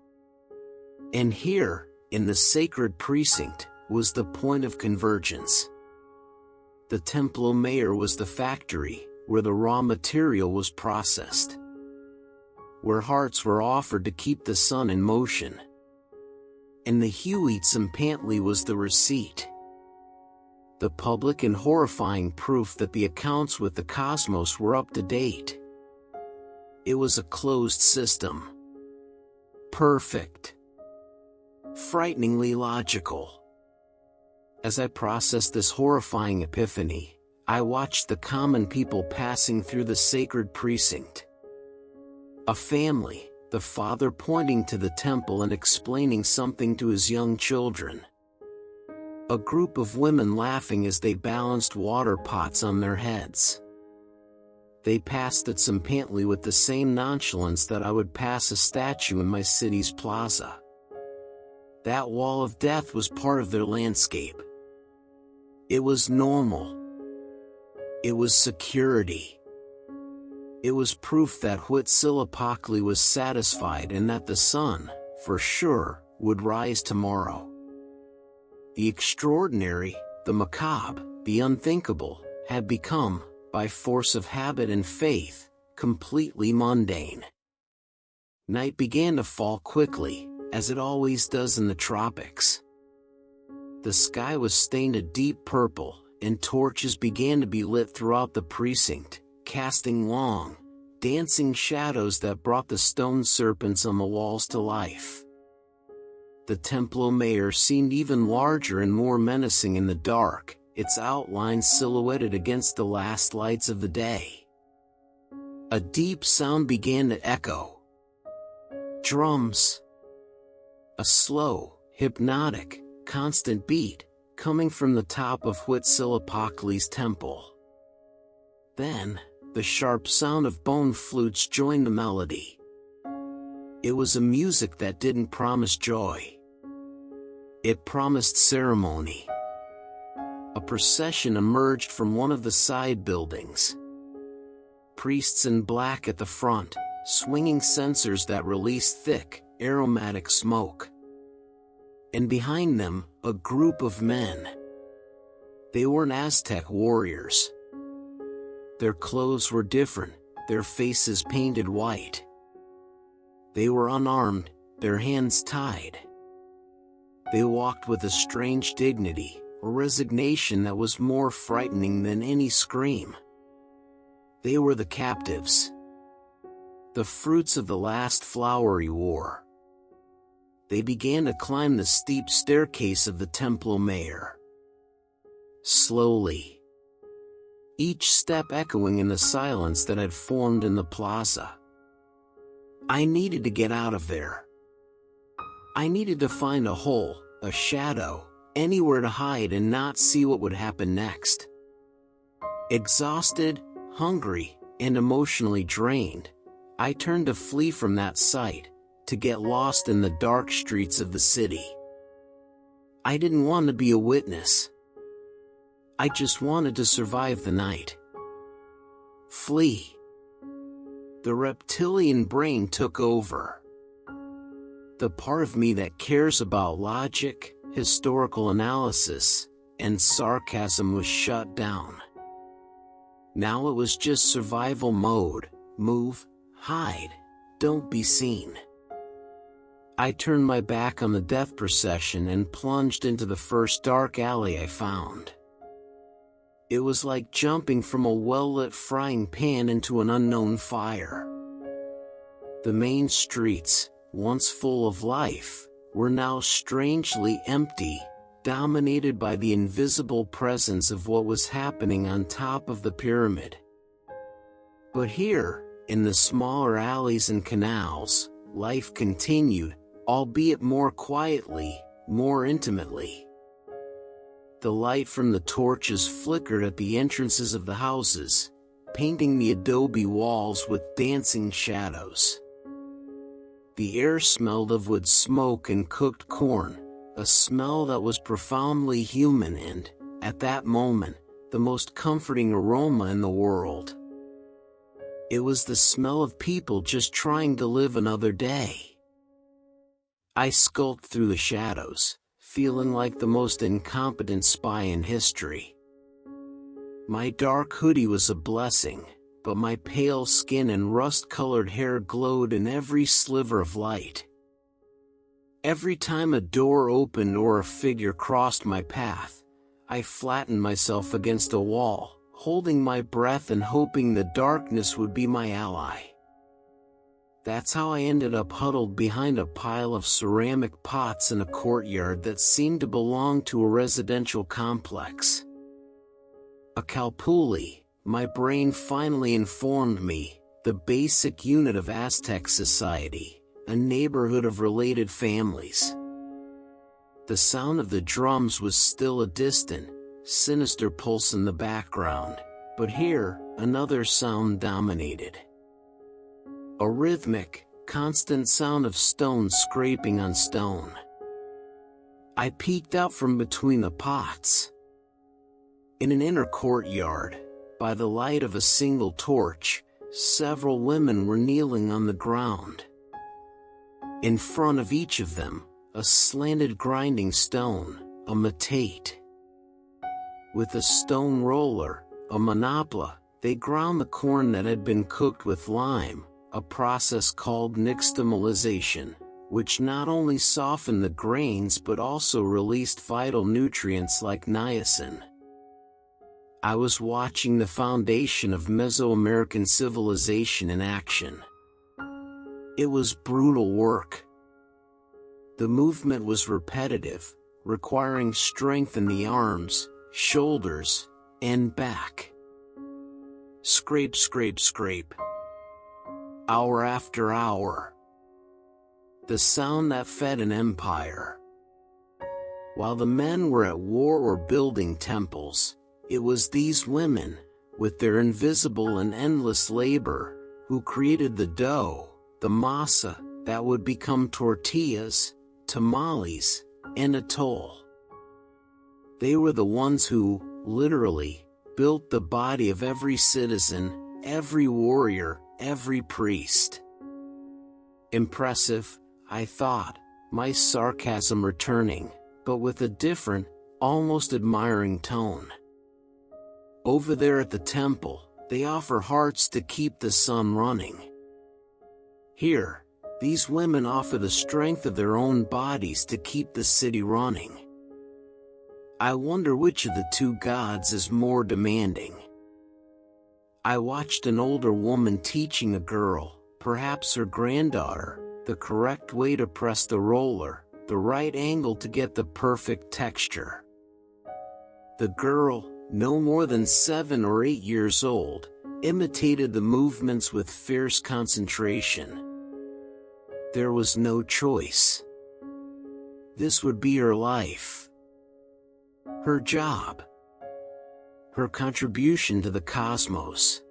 And here, in the sacred precinct, was the point of convergence. The Templo Mayor was the factory, where the raw material was processed, where hearts were offered to keep the sun in motion. And the Huitzilopochtli was the receipt. The public and horrifying proof that the accounts with the cosmos were up to date. It was a closed system. Perfect. Frighteningly logical. As I processed this horrifying epiphany, I watched the common people passing through the sacred precinct. A family, the father pointing to the temple and explaining something to his young children. A group of women laughing as they balanced water pots on their heads. They passed Huitzilopochtli with the same nonchalance that I would pass a statue in my city's plaza. That wall of death was part of their landscape. It was normal. It was security. It was proof that Huitzilopochtli was satisfied and that the sun, for sure, would rise tomorrow. The extraordinary, the macabre, the unthinkable, had become, by force of habit and faith, completely mundane. Night began to fall quickly, as it always does in the tropics. The sky was stained a deep purple, and torches began to be lit throughout the precinct, casting long, dancing shadows that brought the stone serpents on the walls to life. The Templo Mayor seemed even larger and more menacing in the dark, its outlines silhouetted against the last lights of the day. A deep sound began to echo. Drums. A slow, hypnotic, constant beat, coming from the top of Huitzilopochtli's temple. Then, the sharp sound of bone flutes joined the melody. It was a music that didn't promise joy. It promised ceremony. A procession emerged from one of the side buildings. Priests in black at the front, swinging censers that released thick, aromatic smoke. And behind them, a group of men. They weren't Aztec warriors. Their clothes were different, their faces painted white. They were unarmed, their hands tied. They walked with a strange dignity, a resignation that was more frightening than any scream. They were the captives. The fruits of the last flowery war. They began to climb the steep staircase of the Templo Mayor. Slowly. Each step echoing in the silence that had formed in the plaza. I needed to get out of there. I needed to find a hole, a shadow, anywhere to hide and not see what would happen next. Exhausted, hungry, and emotionally drained, I turned to flee from that sight, to get lost in the dark streets of the city. I didn't want to be a witness. I just wanted to survive the night. Flee. The reptilian brain took over. The part of me that cares about logic, historical analysis, and sarcasm was shut down. Now it was just survival mode. Move, hide, don't be seen. I turned my back on the death procession and plunged into the first dark alley I found. It was like jumping from a well-lit frying pan into an unknown fire. The main streets, once full of life, were now strangely empty, dominated by the invisible presence of what was happening on top of the pyramid. But here, in the smaller alleys and canals, life continued, albeit more quietly, more intimately. The light from the torches flickered at the entrances of the houses, painting the adobe walls with dancing shadows. The air smelled of wood smoke and cooked corn, a smell that was profoundly human and, at that moment, the most comforting aroma in the world. It was the smell of people just trying to live another day. I skulked through the shadows, feeling like the most incompetent spy in history. My dark hoodie was a blessing, but my pale skin and rust-colored hair glowed in every sliver of light. Every time a door opened or a figure crossed my path, I flattened myself against a wall, holding my breath and hoping the darkness would be my ally. That's how I ended up huddled behind a pile of ceramic pots in a courtyard that seemed to belong to a residential complex. A Calpulli, my brain finally informed me, the basic unit of Aztec society, a neighborhood of related families. The sound of the drums was still a distant, sinister pulse in the background, but here, another sound dominated. A rhythmic, constant sound of stone scraping on stone. I peeked out from between the pots. In an inner courtyard, by the light of a single torch, several women were kneeling on the ground. In front of each of them, a slanted grinding stone, a metate. With a stone roller, a manopla, they ground the corn that had been cooked with lime, a process called nixtamalization, which not only softened the grains but also released vital nutrients like niacin. I was watching the foundation of Mesoamerican civilization in action. It was brutal work. The movement was repetitive, requiring strength in the arms, shoulders, and back. Scrape, scrape, scrape. Hour after hour. The sound that fed an empire. While the men were at war or building temples, it was these women, with their invisible and endless labor, who created the dough, the masa, that would become tortillas, tamales, and atole. They were the ones who, literally, built the body of every citizen, every warrior, every priest. Impressive, I thought, my sarcasm returning, but with a different, almost admiring tone. Over there at the temple, they offer hearts to keep the sun running. Here, these women offer the strength of their own bodies to keep the city running. I wonder which of the two gods is more demanding. I watched an older woman teaching a girl, perhaps her granddaughter, the correct way to press the roller, the right angle to get the perfect texture. The girl, no more than 7 or 8 years old, imitated the movements with fierce concentration. There was no choice. This would be her life. Her job. Her contribution to the cosmos.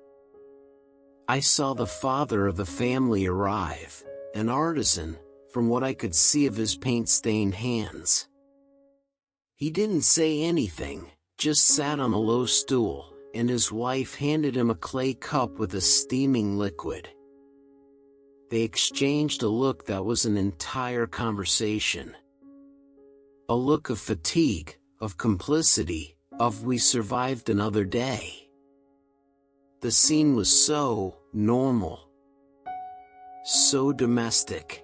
I saw the father of the family arrive, an artisan, from what I could see of his paint-stained hands. He didn't say anything, just sat on a low stool, and his wife handed him a clay cup with a steaming liquid. They exchanged a look that was an entire conversation. A look of fatigue, of complicity, of we survived another day. The scene was so normal, so domestic.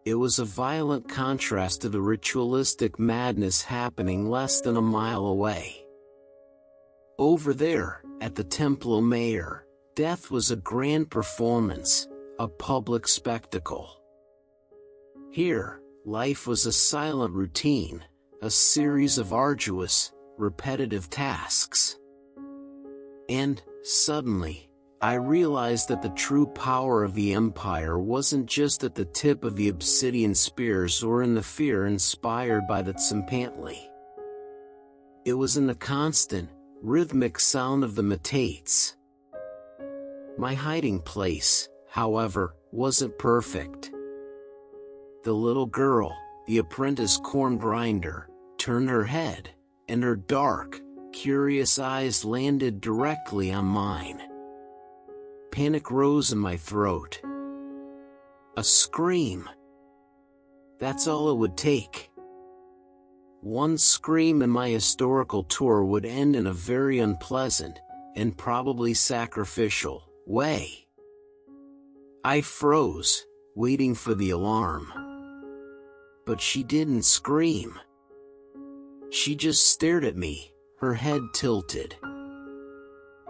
It was a violent contrast to the ritualistic madness happening less than a mile away. Over there, at the Templo Mayor, death was a grand performance, a public spectacle. Here, life was a silent routine, a series of arduous, repetitive tasks. And, suddenly, I realized that the true power of the empire wasn't just at the tip of the obsidian spears or in the fear inspired by the Tzompantli. It was in the constant, rhythmic sound of the metates. My hiding place, however, wasn't perfect. The little girl, the apprentice corn grinder, turned her head, and her dark, curious eyes landed directly on mine. Panic rose in my throat. A scream. That's all it would take. One scream and my historical tour would end in a very unpleasant, and probably sacrificial, way. I froze, waiting for the alarm. But she didn't scream. She just stared at me, her head tilted.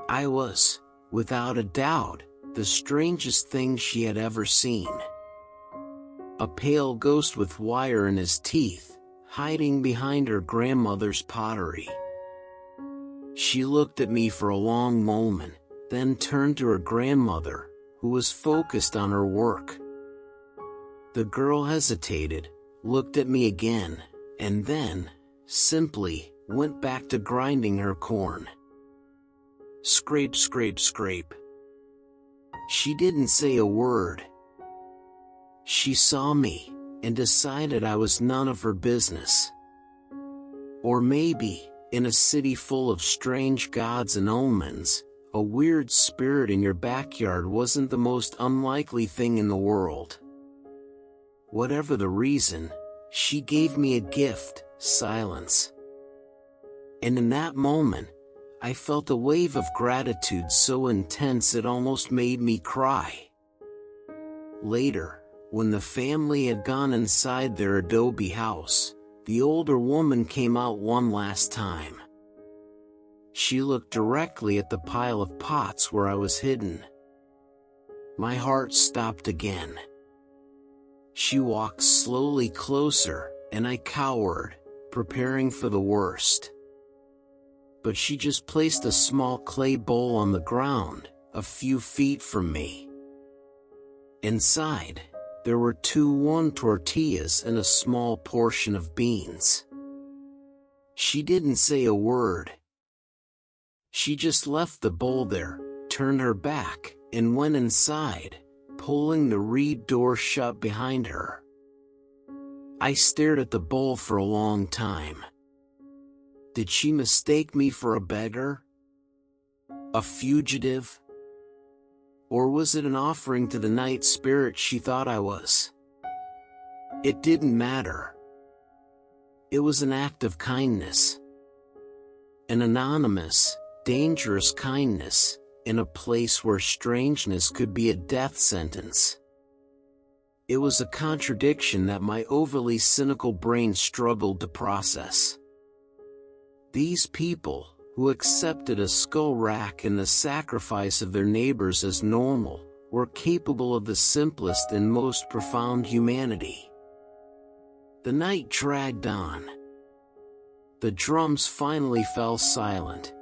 I was, without a doubt, the strangest thing she had ever seen. A pale ghost with wire in his teeth, hiding behind her grandmother's pottery. She looked at me for a long moment, then turned to her grandmother, who was focused on her work. The girl hesitated, looked at me again, and then, simply, went back to grinding her corn. Scrape, scrape, scrape. She didn't say a word. She saw me, and decided I was none of her business. Or maybe, in a city full of strange gods and omens, a weird spirit in your backyard wasn't the most unlikely thing in the world. Whatever the reason, she gave me a gift, silence. And in that moment, I felt a wave of gratitude so intense it almost made me cry. Later, when the family had gone inside their adobe house, the older woman came out one last time. She looked directly at the pile of pots where I was hidden. My heart stopped again. She walked slowly closer, and I cowered, preparing for the worst. But she just placed a small clay bowl on the ground, a few feet from me. Inside, there were 2 tortillas and a small portion of beans. She didn't say a word. She just left the bowl there, turned her back, and went inside, pulling the reed door shut behind her. I stared at the bowl for a long time. Did she mistake me for a beggar? A fugitive? Or was it an offering to the night spirit she thought I was? It didn't matter. It was an act of kindness. An anonymous, dangerous kindness, in a place where strangeness could be a death sentence. It was a contradiction that my overly cynical brain struggled to process. These people, who accepted a skull rack and the sacrifice of their neighbors as normal, were capable of the simplest and most profound humanity. The night dragged on. The drums finally fell silent.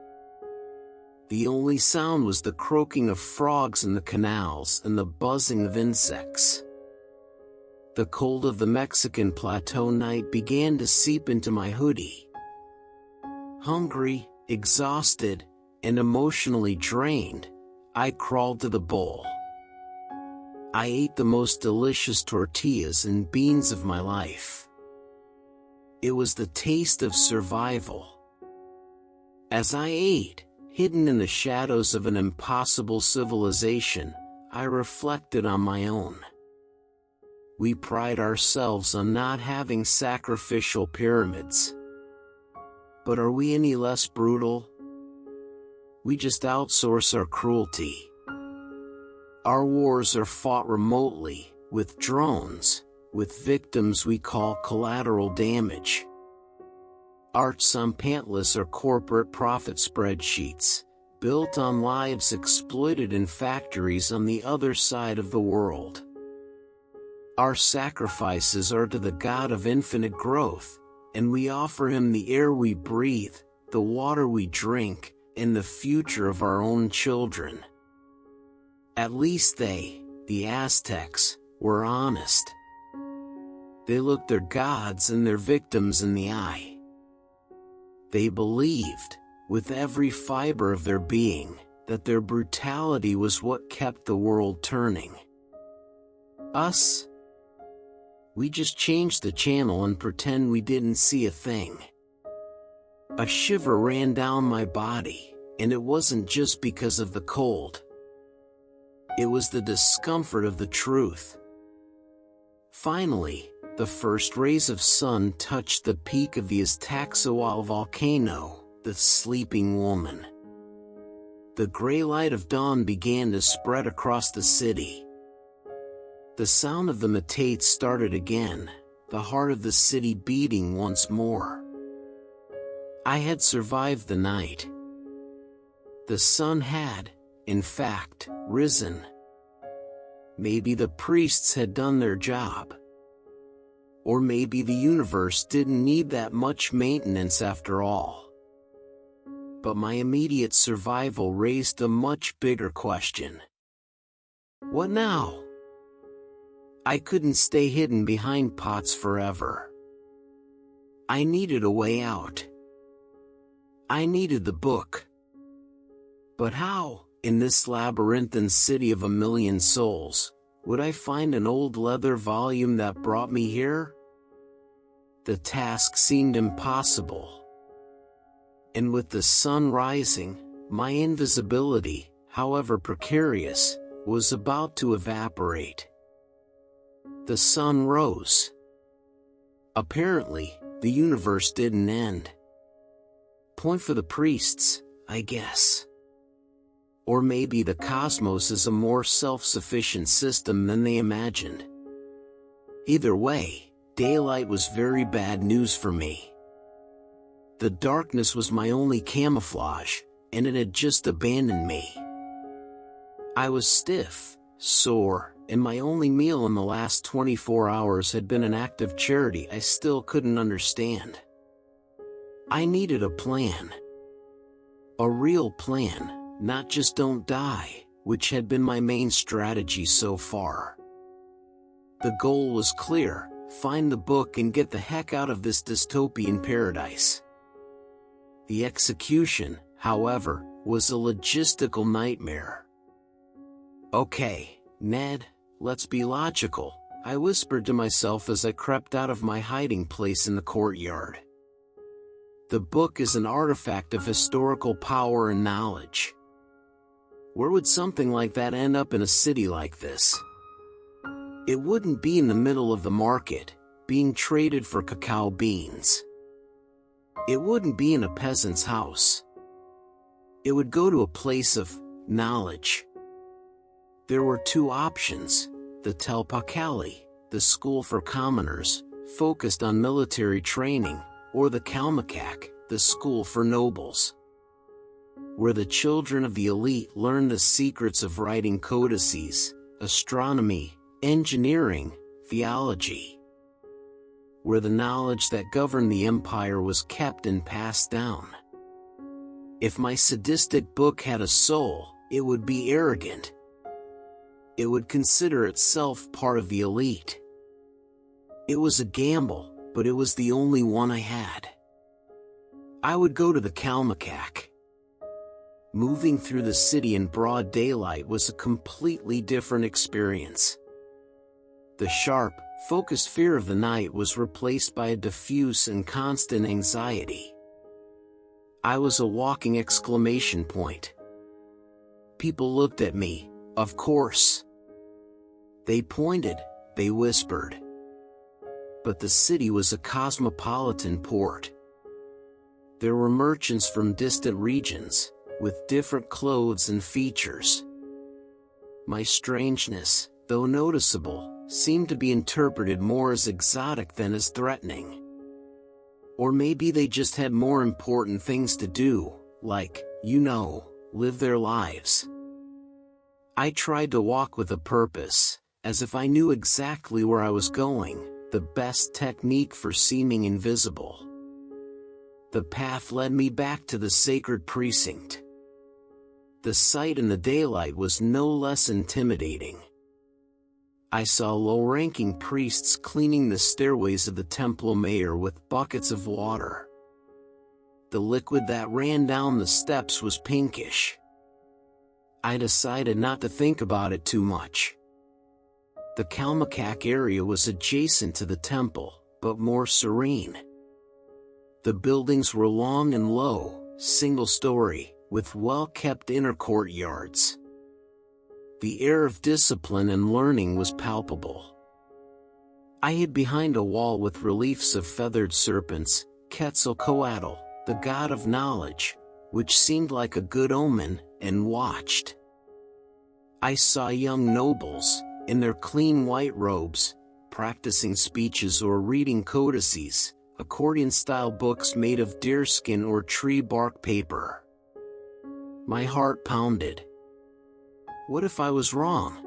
The only sound was the croaking of frogs in the canals and the buzzing of insects. The cold of the Mexican plateau night began to seep into my hoodie. Hungry, exhausted, and emotionally drained, I crawled to the bowl. I ate the most delicious tortillas and beans of my life. It was the taste of survival. As I ate, hidden in the shadows of an impossible civilization, I reflected on my own. We pride ourselves on not having sacrificial pyramids. But are we any less brutal? We just outsource our cruelty. Our wars are fought remotely, with drones, with victims we call collateral damage. Arts on pantless or corporate profit spreadsheets, built on lives exploited in factories on the other side of the world. Our sacrifices are to the God of infinite growth, and we offer him the air we breathe, the water we drink, and the future of our own children. At least they, the Aztecs, were honest. They looked their gods and their victims in the eye. They believed, with every fiber of their being, that their brutality was what kept the world turning. Us? We just change the channel and pretend we didn't see a thing. A shiver ran down my body, and it wasn't just because of the cold. It was the discomfort of the truth. Finally, the first rays of sun touched the peak of the Aztec volcano, the sleeping woman. The gray light of dawn began to spread across the city. The sound of the metates started again, the heart of the city beating once more. I had survived the night. The sun had, in fact, risen. Maybe the priests had done their job. Or maybe the universe didn't need that much maintenance after all. But my immediate survival raised a much bigger question. What now? I couldn't stay hidden behind pots forever. I needed a way out. I needed the book. But how, in this labyrinthine city of a million souls, would I find an old leather volume that brought me here? The task seemed impossible. And with the sun rising, my invisibility, however precarious, was about to evaporate. The sun rose. Apparently, the universe didn't end. Point for the priests, I guess. Or maybe the cosmos is a more self-sufficient system than they imagined. Either way, daylight was very bad news for me. The darkness was my only camouflage, and it had just abandoned me. I was stiff, sore, and my only meal in the last 24 hours had been an act of charity I still couldn't understand. I needed a plan. A real plan, not just don't die, which had been my main strategy so far. The goal was clear: find the book and get the heck out of this dystopian paradise. The execution, however, was a logistical nightmare. Okay, Ned, let's be logical, I whispered to myself as I crept out of my hiding place in the courtyard. The book is an artifact of historical power and knowledge. Where would something like that end up in a city like this? It wouldn't be in the middle of the market, being traded for cacao beans. It wouldn't be in a peasant's house. It would go to a place of knowledge. There were two options: the Telpakali, the school for commoners, focused on military training, or the Kalmakak, the school for nobles, where the children of the elite learned the secrets of writing codices, astronomy, engineering, theology, where the knowledge that governed the empire was kept and passed down. If my sadistic book had a soul, it would be arrogant. It would consider itself part of the elite. It was a gamble, but it was the only one I had. I would go to the Kalmakak. Moving through the city in broad daylight was a completely different experience. The sharp, focused fear of the night was replaced by a diffuse and constant anxiety. I was a walking exclamation point. People looked at me, of course. They pointed, they whispered. But the city was a cosmopolitan port. There were merchants from distant regions, with different clothes and features. My strangeness, though noticeable, seemed to be interpreted more as exotic than as threatening. Or maybe they just had more important things to do, like, live their lives. I tried to walk with a purpose, as if I knew exactly where I was going, the best technique for seeming invisible. The path led me back to the sacred precinct. The sight in the daylight was no less intimidating. I saw low-ranking priests cleaning the stairways of the Templo Mayor with buckets of water. The liquid that ran down the steps was pinkish. I decided not to think about it too much. The Kalmakak area was adjacent to the temple, but more serene. The buildings were long and low, single-story, with well-kept inner courtyards. The air of discipline and learning was palpable. I hid behind a wall with reliefs of feathered serpents, Quetzalcoatl, the god of knowledge, which seemed like a good omen, and watched. I saw young nobles, in their clean white robes, practicing speeches or reading codices, accordion-style books made of deerskin or tree bark paper. My heart pounded. What if I was wrong?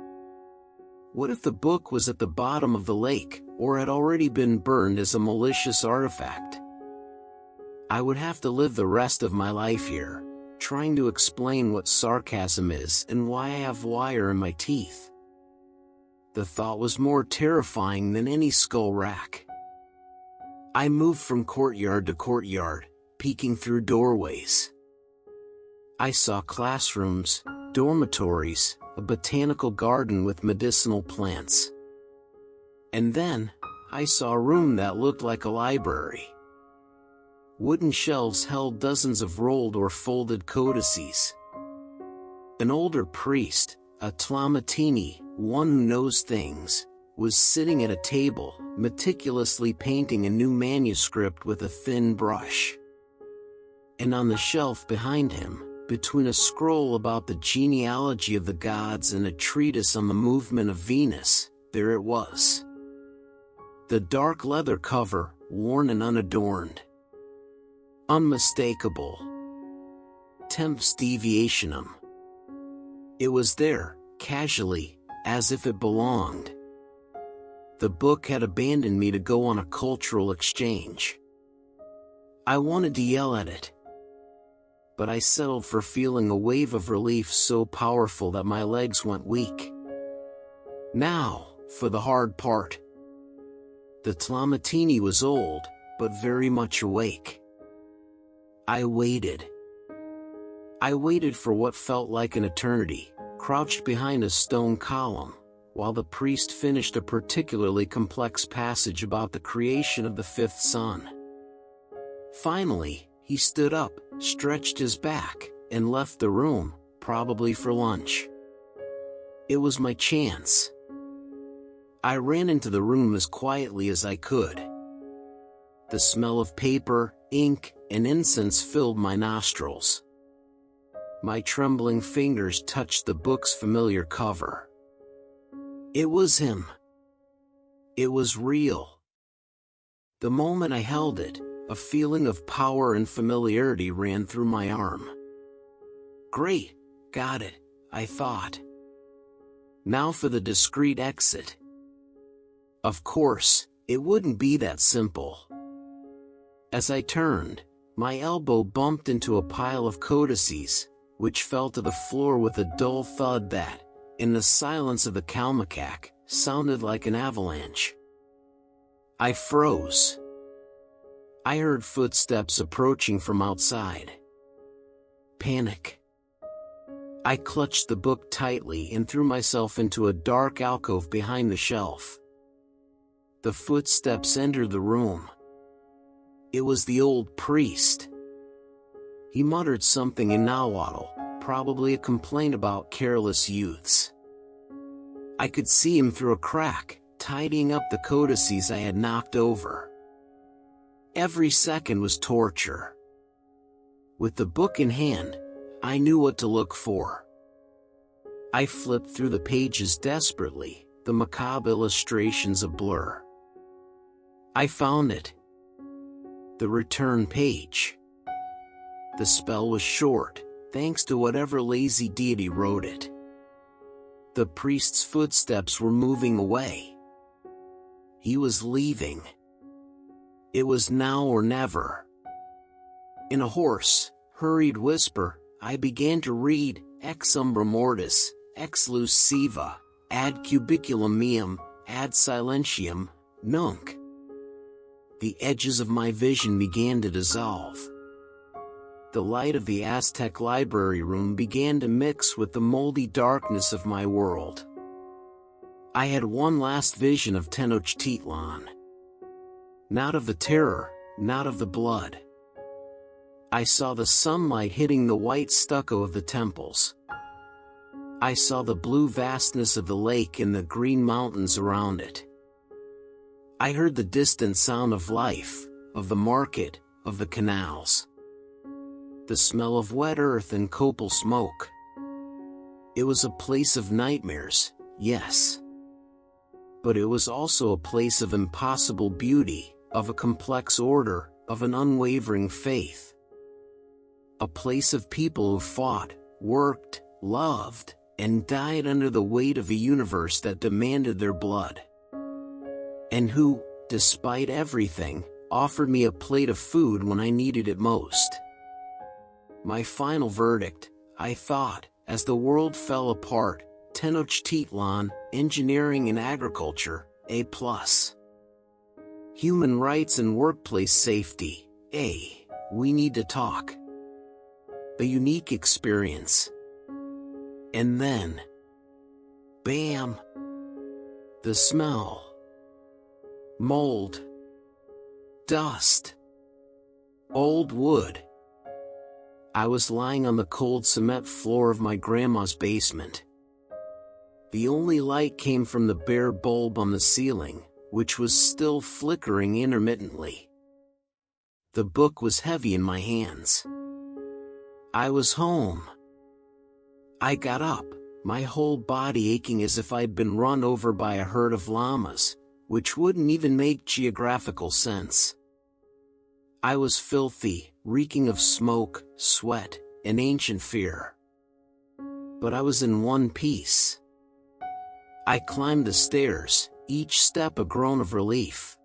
What if the book was at the bottom of the lake, or had already been burned as a malicious artifact? I would have to live the rest of my life here, trying to explain what sarcasm is and why I have wire in my teeth. The thought was more terrifying than any skull rack. I moved from courtyard to courtyard, peeking through doorways. I saw classrooms, dormitories, a botanical garden with medicinal plants. And then, I saw a room that looked like a library. Wooden shelves held dozens of rolled or folded codices. An older priest, a Tlamatini, one who knows things, was sitting at a table, meticulously painting a new manuscript with a thin brush. And on the shelf behind him, between a scroll about the genealogy of the gods and a treatise on the movement of Venus, there it was. The dark leather cover, worn and unadorned. Unmistakable. Tempus Deviationum. It was there, casually, as if it belonged. The book had abandoned me to go on a cultural exchange. I wanted to yell at it, but I settled for feeling a wave of relief so powerful that my legs went weak. Now, for the hard part. The Tlamatini was old, but very much awake. I waited. I waited for what felt like an eternity, crouched behind a stone column, while the priest finished a particularly complex passage about the creation of the fifth sun. Finally, he stood up, stretched his back, and left the room, probably for lunch. It was my chance. I ran into the room as quietly as I could. The smell of paper, ink, and incense filled my nostrils. My trembling fingers touched the book's familiar cover. It was him. It was real. The moment I held it, a feeling of power and familiarity ran through my arm. Great, got it, I thought. Now for the discreet exit. Of course, it wouldn't be that simple. As I turned, my elbow bumped into a pile of codices, which fell to the floor with a dull thud that, in the silence of the Kalmakak, sounded like an avalanche. I froze. I heard footsteps approaching from outside. Panic. I clutched the book tightly and threw myself into a dark alcove behind the shelf. The footsteps entered the room. It was the old priest. He muttered something in Nahuatl, probably a complaint about careless youths. I could see him through a crack, tidying up the codices I had knocked over. Every second was torture. With the book in hand, I knew what to look for. I flipped through the pages desperately, the macabre illustrations a blur. I found it. The return page. The spell was short, thanks to whatever lazy deity wrote it. The priest's footsteps were moving away. He was leaving. It was now or never. In a hoarse, hurried whisper, I began to read, Ex umbra mortis, ex luce siva, ad cubiculum meum, ad silentium, nunc. The edges of my vision began to dissolve. The light of the Aztec library room began to mix with the moldy darkness of my world. I had one last vision of Tenochtitlán. Not of the terror, not of the blood. I saw the sunlight hitting the white stucco of the temples. I saw the blue vastness of the lake and the green mountains around it. I heard the distant sound of life, of the market, of the canals. The smell of wet earth and copal smoke. It was a place of nightmares, yes. But it was also a place of impossible beauty, of a complex order, of an unwavering faith. A place of people who fought, worked, loved, and died under the weight of a universe that demanded their blood. And who, despite everything, offered me a plate of food when I needed it most. My final verdict, I thought, as the world fell apart, Tenochtitlán, engineering and agriculture, A+. Human rights and workplace safety, A. We need to talk. A unique experience. And then, bam! The smell. Mold. Dust. Old wood. I was lying on the cold cement floor of my grandma's basement. The only light came from the bare bulb on the ceiling, which was still flickering intermittently. The book was heavy in my hands. I was home. I got up, my whole body aching as if I'd been run over by a herd of llamas, which wouldn't even make geographical sense. I was filthy, reeking of smoke, sweat, and ancient fear. But I was in one piece. I climbed the stairs, each step a groan of relief.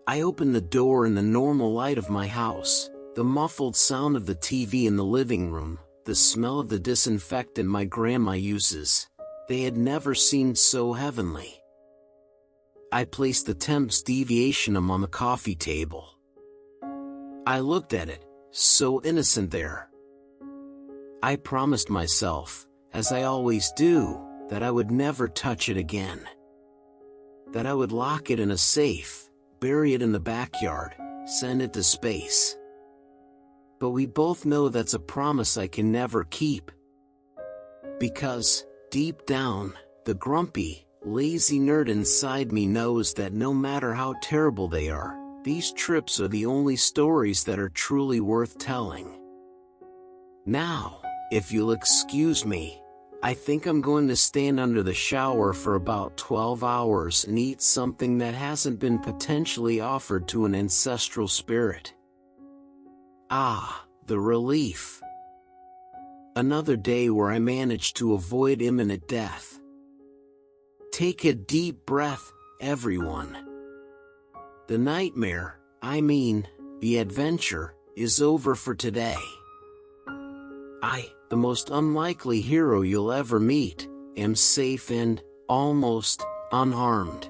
I opened the door in the normal light of my house, the muffled sound of the TV in the living room, the smell of the disinfectant my grandma uses. They had never seemed so heavenly. I placed the temps deviationum on the coffee table. I looked at it, so innocent there. I promised myself, as I always do, that I would never touch it again. That I would lock it in a safe, bury it in the backyard, send it to space. But we both know that's a promise I can never keep. Because, deep down, the grumpy, lazy nerd inside me knows that no matter how terrible they are, these trips are the only stories that are truly worth telling. Now, if you'll excuse me, I think I'm going to stand under the shower for about 12 hours and eat something that hasn't been potentially offered to an ancestral spirit. Ah, the relief. Another day where I managed to avoid imminent death. Take a deep breath, everyone. The nightmare, the adventure, is over for today. I, the most unlikely hero you'll ever meet, am safe and, almost, unharmed.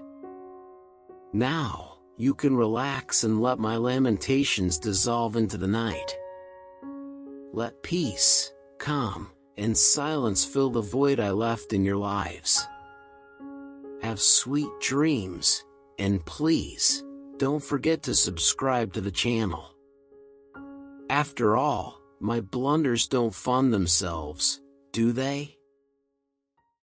Now, you can relax and let my lamentations dissolve into the night. Let peace, calm, and silence fill the void I left in your lives. Have sweet dreams, and please, don't forget to subscribe to the channel. After all, my blunders don't fund themselves, do they?